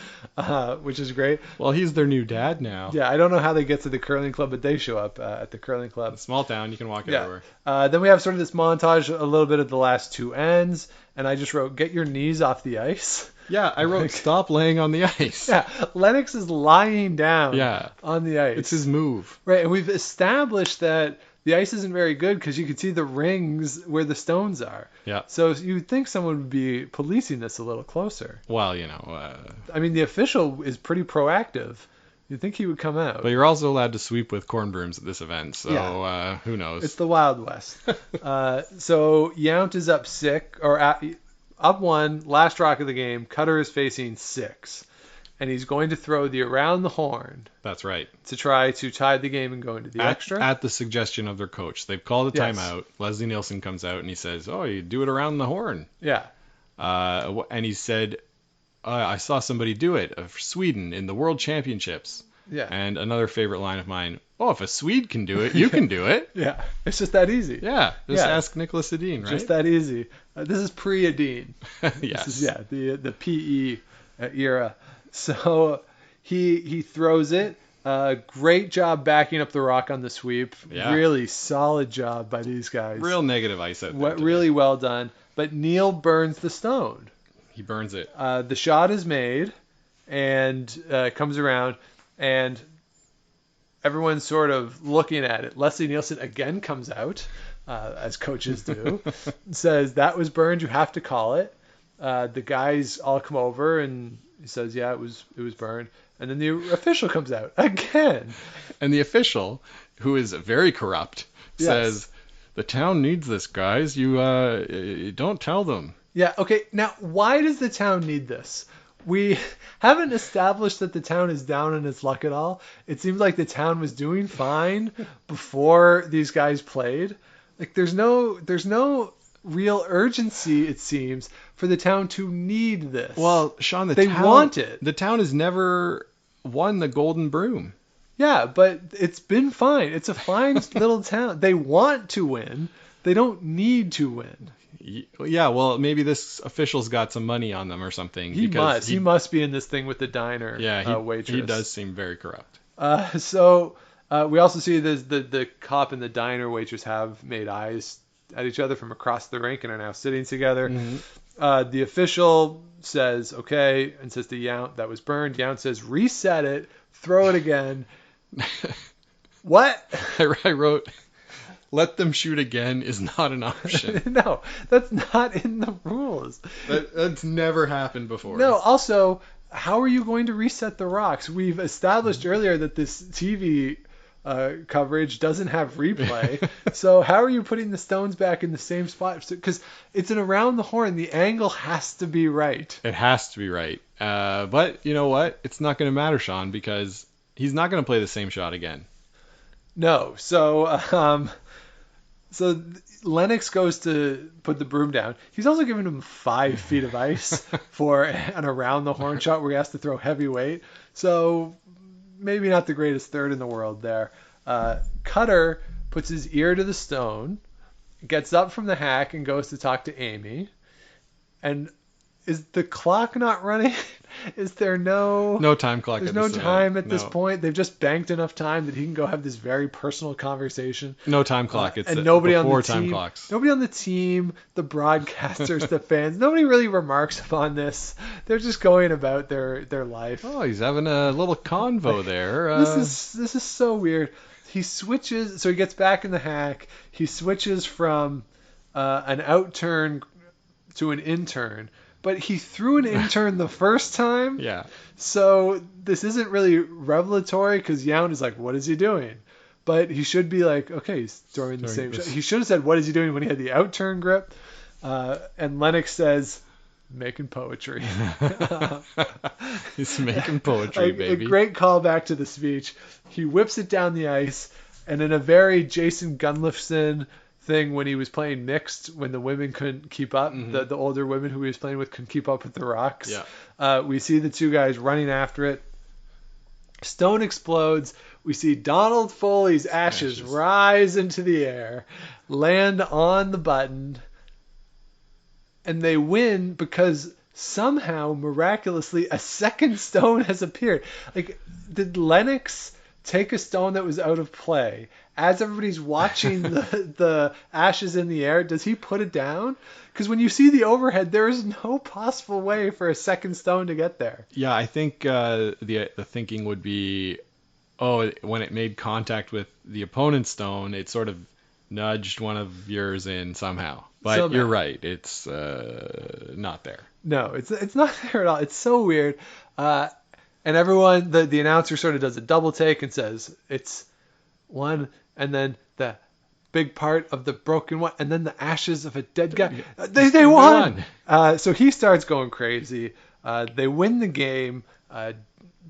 which is great. Well, he's their new dad now. Yeah, I don't know how they get to the curling club, but they show up at the curling club. Small town, you can walk Yeah. everywhere. Then we have sort of this montage, a little bit of the last two ends, and I just wrote, get your knees off the ice. Yeah, I wrote stop laying on the ice. Yeah, Lennox is lying down Yeah. on the ice. It's his move. Right, and we've established that the ice isn't very good because you can see the rings where the stones are. Yeah. So you'd think someone would be policing this a little closer. Well, you know, I mean, the official is pretty proactive. You'd think he would come out. but you're also allowed to sweep with corn brooms at this event, so Yeah. who knows? It's the Wild West. So Yount is up up 1, last rock of the game. Cutter is facing 6. And he's going to throw the around the horn That's right. to try to tie the game and go into the extra. At the suggestion of their coach. They've called a Yes. timeout. Leslie Nielsen comes out and he says, oh, you do it around the horn. Yeah. And he said, I saw somebody do it, Sweden, in the World Championships. Yeah. And another favorite line of mine, oh, if a Swede can do it, you can do it. Yeah. It's just that easy. Yeah, just Yeah. ask Nicholas Sedin, right? Just that easy. This is pre-Adine. Yes. This is, the PE era. So he throws it. Great job backing up the rock on the sweep. Yeah. Really solid job by these guys. Real negative ice out there. Really well done. But Neil burns the stone. He burns it. The shot is made and comes around, and everyone's sort of looking at it. Leslie Nielsen again comes out, as coaches do, says, that was burned, you have to call it. The guys all come over, and he says, yeah, it was burned. And then the official comes out again. And the official, who is very corrupt, Yes. says, the town needs this, guys. You don't tell them. Yeah, okay, now why does the town need this? We haven't established that the town is down on its luck at all. It seems like the town was doing fine before these guys played. Like there's no real urgency, it seems, for the town to need this. Well, Sean, They want it. The town has never won the Golden Broom. Yeah, but it's been fine. It's a fine little town. They want to win. They don't need to win. Yeah, well, maybe this official's got some money on them or something. He because must be in this thing with the diner waitress. he does seem very corrupt. So we also see the cop and the diner waitress have made eyes at each other from across the rink and are now sitting together. Mm-hmm. The official says, okay, and says to Yount, that was burned. Yount says, reset it, throw it again. What? I wrote, let them shoot again is not an option. No, that's not in the rules. That's never happened before. No, also, how are you going to reset the rocks? We've established earlier that this TV coverage, doesn't have replay. So how are you putting the stones back in the same spot? Because it's an around the horn. The angle has to be right. It has to be right. But you know what? It's not going to matter, Sean, because he's not going to play the same shot again. No. So Lennox goes to put the broom down. He's also giving him 5 feet of ice for an around the horn shot where he has to throw heavy weight. So maybe not the greatest third in the world there. Cutter puts his ear to the stone, gets up from the hack and goes to talk to Amy. And is the clock not running? Is there no time clock? There's at no this time at no. this point. They've just banked enough time that he can go have this very personal conversation. No time clock. It's and nobody on before the team, time clocks. Nobody on the team, the broadcasters, the fans. Nobody really remarks upon this. They're just going about their life. Oh, he's having a little convo there. This is so weird. He switches, so he gets back in the hack. He switches from an out turn to an in turn. But he threw an intern the first time. Yeah. So this isn't really revelatory because Yount is like, what is he doing? But he should be like, okay, he's throwing the same shot. He should have said, what is he doing when he had the out turn grip? And Lennox says, making poetry. He's making poetry, baby. A great callback to the speech. He whips it down the ice, and in a very Jason Gunlifson thing when he was playing mixed, when the women couldn't keep up, the older women who he was playing with couldn't keep up with the rocks. Yeah. We see the two guys running after it. Stone explodes. We see Donald Foley's ashes rise into the air, land on the button, and they win because somehow, miraculously, a second stone has appeared. Like, did Lennox take a stone that was out of play? As everybody's watching the ashes in the air, does he put it down? Because when you see the overhead, there is no possible way for a second stone to get there. Yeah, I think the thinking would be, when it made contact with the opponent's stone, it sort of nudged one of yours in somehow. But you're right, it's not there. No, it's not there at all. It's so weird. And everyone, the announcer sort of does a double take and says it's one, and then the big part of the broken one, and then the ashes of a dead guy. They won! So he starts going crazy. They win the game.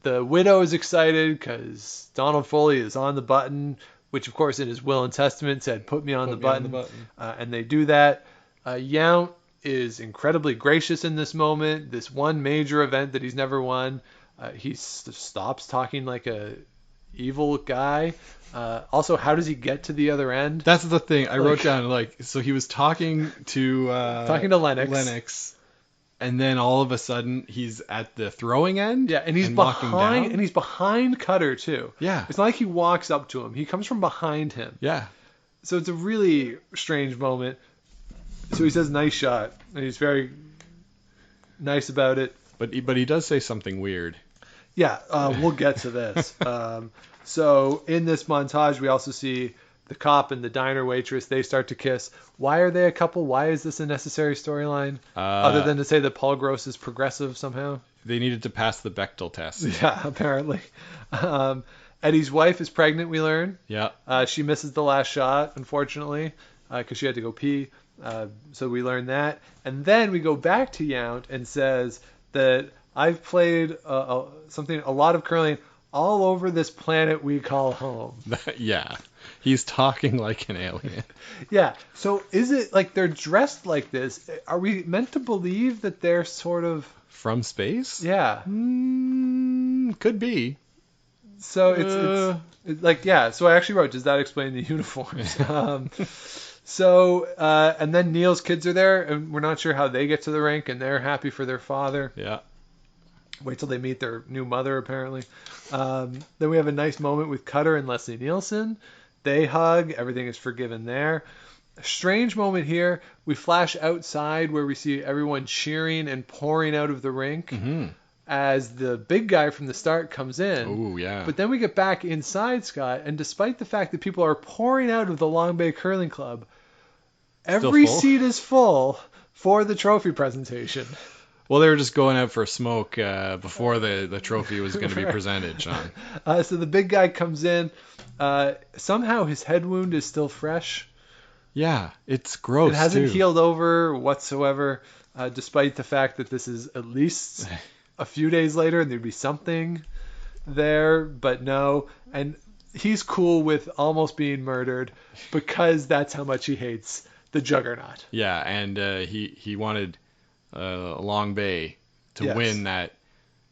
The widow is excited because Donald Foley is on the button, which of course in his will and testament said, put me on the button. And they do that. Yount is incredibly gracious in this moment. This one major event that he's never won. He stops talking like a evil guy. Also, how does he get to the other end? That's the thing. I wrote down, so he was talking to Lennox. And then all of a sudden he's at the throwing end. Yeah, and he's behind Cutter too. Yeah. It's not like he walks up to him. He comes from behind him. Yeah. So it's a really strange moment. So he says, nice shot. And he's very nice about it. But he does say something weird. Yeah, we'll get to this. So in this montage, we also see the cop and the diner waitress. They start to kiss. Why are they a couple? Why is this a necessary storyline? Other than to say that Paul Gross is progressive somehow? They needed to pass the Bechdel test. Yeah, apparently. Eddie's wife is pregnant, we learn. Yeah. She misses the last shot, unfortunately, because she had to go pee. So we learn that. And then we go back to Yount and says that I've played a lot of curling all over this planet we call home. Yeah. He's talking like an alien. Yeah. So is it like they're dressed like this? Are we meant to believe that they're sort of from space? Yeah. Could be. So it's like, yeah. So I actually wrote, does that explain the uniforms? And then Neil's kids are there, and we're not sure how they get to the rink, and they're happy for their father. Yeah. Wait till they meet their new mother, apparently. Then we have a nice moment with Cutter and Leslie Nielsen. They hug. Everything is forgiven there. A strange moment here. We flash outside where we see everyone cheering and pouring out of the rink as the big guy from the start comes in. Oh, yeah. But then we get back inside, Scott, and despite the fact that people are pouring out of the Long Bay Curling Club, every seat is full for the trophy presentation. Well, they were just going out for a smoke before the trophy was going to be presented, Sean. So the big guy comes in. Somehow his head wound is still fresh. Yeah, it's gross. It hasn't too. healed over whatsoever, despite the fact that this is at least a few days later and there'd be something there, but no. And he's cool with almost being murdered because that's how much he hates the Juggernaut. Yeah, and he wanted Long Bay to Yes. win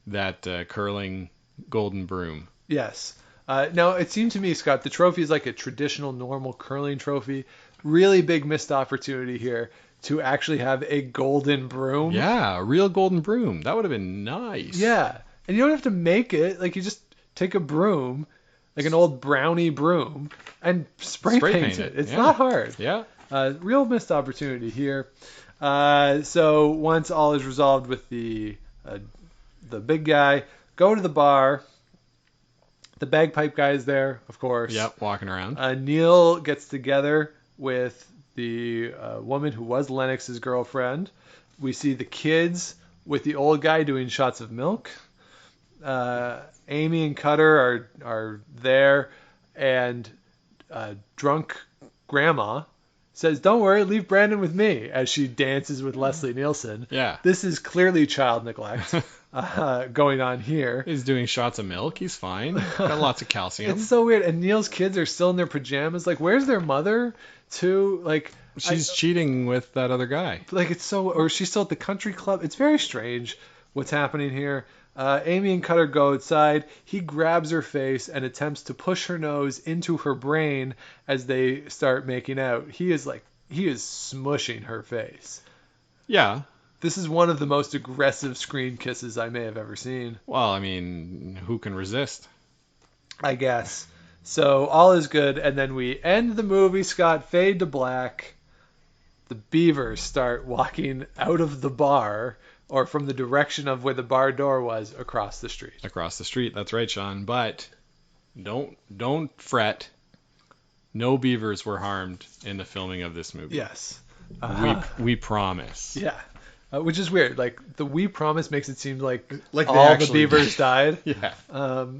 that curling golden broom. Yes. Now, it seemed to me, Scott, the trophy is like a traditional, normal curling trophy. Really big missed opportunity here to actually have a golden broom. Yeah, a real golden broom. That would have been nice. Yeah. And you don't have to make it. Like, you just take a broom, like an old brownie broom, and spray paint it. It's Yeah. not hard. Yeah. Real missed opportunity here. So once all is resolved with the big guy, go to the bar. The bagpipe guy is there, of course. Yep, walking around. Neil gets together with the woman who was Lennox's girlfriend. We see the kids with the old guy doing shots of milk. Amy and Cutter are there, and drunk grandma says, "Don't worry, leave Brandon with me," as she dances with Leslie Nielsen. Yeah. This is clearly child neglect going on here. He's doing shots of milk. He's fine. Got lots of calcium. It's so weird. And Neil's kids are still in their pajamas. Like, where's their mother, too? Like, She's cheating with that other guy. like it's so, or she's still at the country club. It's very strange what's happening here. Amy and Cutter go outside. He grabs her face and attempts to push her nose into her brain as they start making out. He is smushing her face. Yeah. This is one of the most aggressive screen kisses I may have ever seen, Well, I mean, who can resist? I guess. So all is good, and then we end the movie, Scott, fade to black. The beavers start walking out of the bar, or from the direction of where the bar door was, across the street. Across the street. That's right, Sean. But don't fret. No beavers were harmed in the filming of this movie. Yes. We promise. Yeah. Which is weird. Like, the "we promise" makes it seem like Like they all the actually beavers died. Yeah. So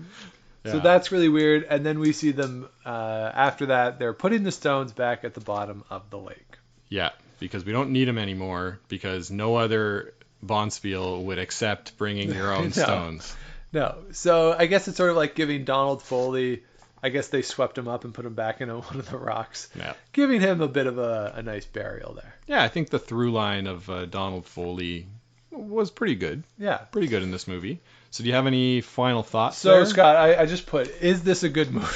Yeah. that's really weird. And then we see them, after that, they're putting the stones back at the bottom of the lake. Yeah, because we don't need them anymore because no other Bonspiel would accept bringing your own No. stones. No. So I guess it's sort of like giving Donald Foley, I guess they swept him up and put him back into one of the rocks, Yeah. giving him a bit of a nice burial there. Yeah, I think the through line of Donald Foley was pretty good. Yeah. Pretty good in this movie. So do you have any final thoughts So, there? Scott, I just put, is this a good movie?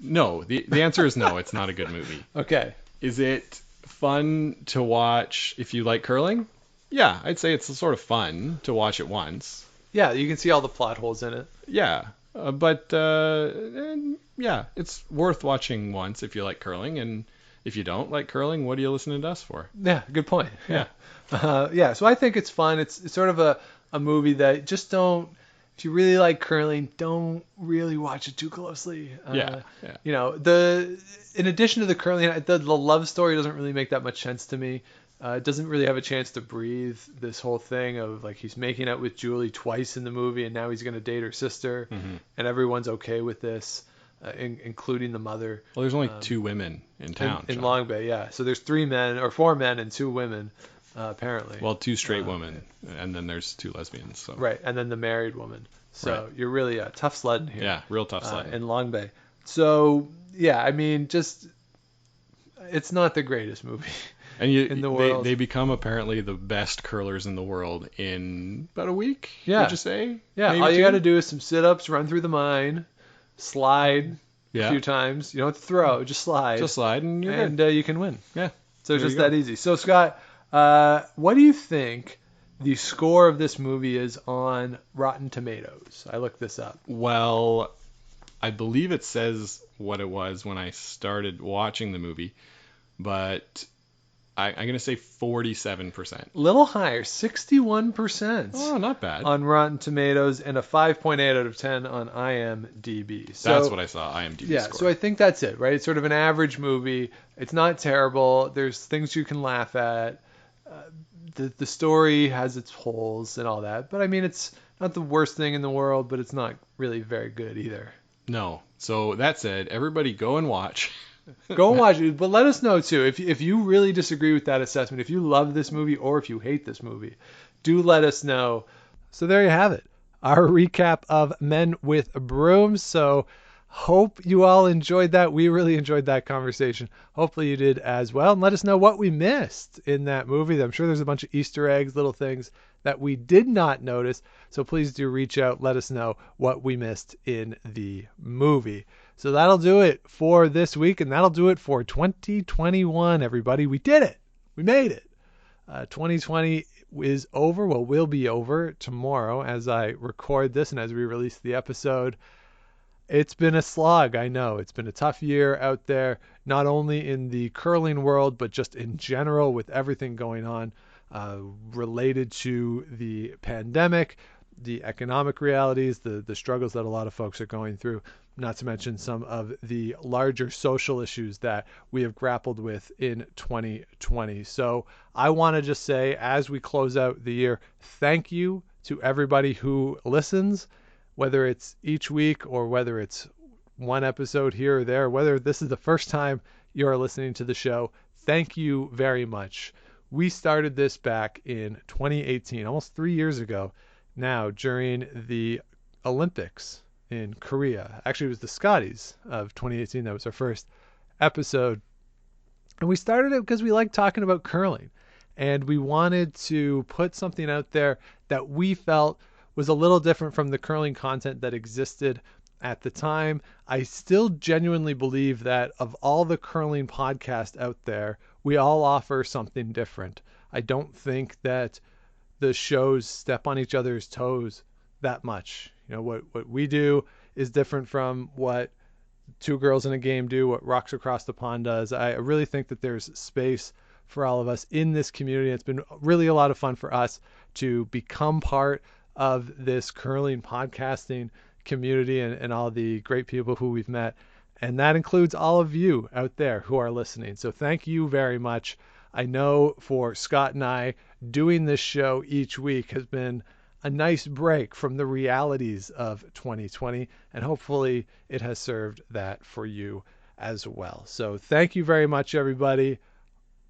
No. The answer is no, it's not a good movie. Okay. Is it fun to watch if you like curling? Yeah, I'd say it's sort of fun to watch it once. Yeah, you can see all the plot holes in it. Yeah, yeah, it's worth watching once if you like curling, and if you don't like curling, what are you listening to us for? Yeah, good point. Yeah. Yeah, so I think it's fun. It's sort of a movie that just don't, if you really like curling, don't really watch it too closely. Yeah. You know, in addition to the curling, the love story doesn't really make that much sense to me. It doesn't really have a chance to breathe, this whole thing of like he's making out with Julie twice in the movie and now he's going to date her sister, and everyone's okay with this, including the mother. Well, there's only 2 women in town. In Sean. Long Bay, yeah. So there's 4 men and 2 women, apparently. Well, 2 straight women, and then there's 2 lesbians. So. Right, and then the married woman. So Right. you're really tough sledding here. Yeah, real tough sledding. In Long Bay. So, yeah, I mean, just, it's not the greatest movie. And in the world. they become apparently the best curlers in the world in about a week. Yeah. Would you say? Yeah, Maybe all you 2? got to do is some sit-ups, run through the mine, slide Yeah. a few times. You don't have to throw, just slide. Just slide and you're and good. you can win. Yeah. So it's There just you go. that easy. So, Scott, what do you think the score of this movie is on Rotten Tomatoes? I looked this up. Well, I believe it says what it was when I started watching the movie, but I'm going to say 47%. Little higher, 61%. Oh, not bad. On Rotten Tomatoes and a 5.8 out of 10 on IMDb. So, That's what I saw, IMDb yeah, score. so I think that's it, right? It's sort of an average movie. It's not terrible. There's things you can laugh at. the story has its holes and all that, but I mean, it's not the worst thing in the world, but it's not really very good either. No. So that said, everybody go and watch. Go and watch it, but let us know too if you really disagree with that assessment, if you love this movie or if you hate this movie. Do let us know. So there you have it, our recap of Men with Brooms. So hope you all enjoyed that. We really enjoyed that conversation. Hopefully you did as well. And let us know what we missed in that movie. I'm sure there's a bunch of Easter eggs, little things that we did not notice. So please do reach out. Let us know what we missed in the movie. So that'll do it for this week, and that'll do it for 2021, everybody. We did it. We made it. 2020 is over. Well, will be over tomorrow as I record this and as we release the episode. It's been a slog, I know. It's been a tough year out there, not only in the curling world, but just in general with everything going on related to the pandemic, the economic realities, the struggles that a lot of folks are going through, not to mention some of the larger social issues that we have grappled with in 2020. So I want to just say, as we close out the year, thank you to everybody who listens, whether it's each week or whether it's one episode here or there, whether this is the first time you're listening to the show. Thank you very much. We started this back in 2018, almost 3 years ago now, during the Olympics in Korea. Actually, it was the Scotties of 2018. That was our first episode. And we started it because we like talking about curling. And we wanted to put something out there that we felt was a little different from the curling content that existed at the time. I still genuinely believe that of all the curling podcasts out there, we all offer something different. I don't think that the shows step on each other's toes that much. You know, what we do is different from what Two Girls in a Game do, what Rocks Across the Pond does. I really think that there's space for all of us in this community. It's been really a lot of fun for us to become part of this curling podcasting community and all the great people who we've met. And that includes all of you out there who are listening. So thank you very much. I know for Scott and I, doing this show each week has been a nice break from the realities of 2020, and hopefully it has served that for you as well. So thank you very much, everybody.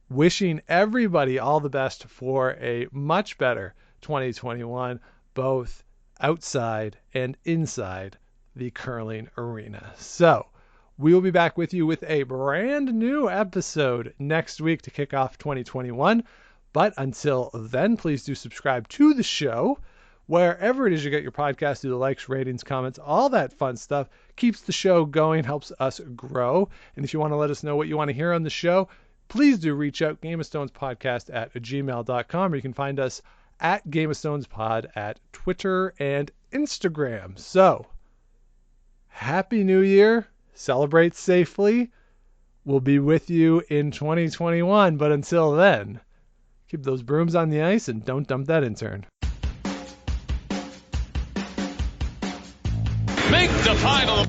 Wishing everybody all the best for a much better 2021, both outside and inside the curling arena. So we will be back with you with a brand new episode next week to kick off 2021. But until then, please do subscribe to the show wherever it is you get your podcast. Do the likes, ratings, comments, all that fun stuff. Keeps the show going, helps us grow. And if you want to let us know what you want to hear on the show, please do reach out, gameofstonespodcast@gmail.com, or you can find us at Game of Stones Pod at Twitter and Instagram. So, Happy New Year. Celebrate safely. We'll be with you in 2021. But until then, keep those brooms on the ice and don't dump that intern. Make the final.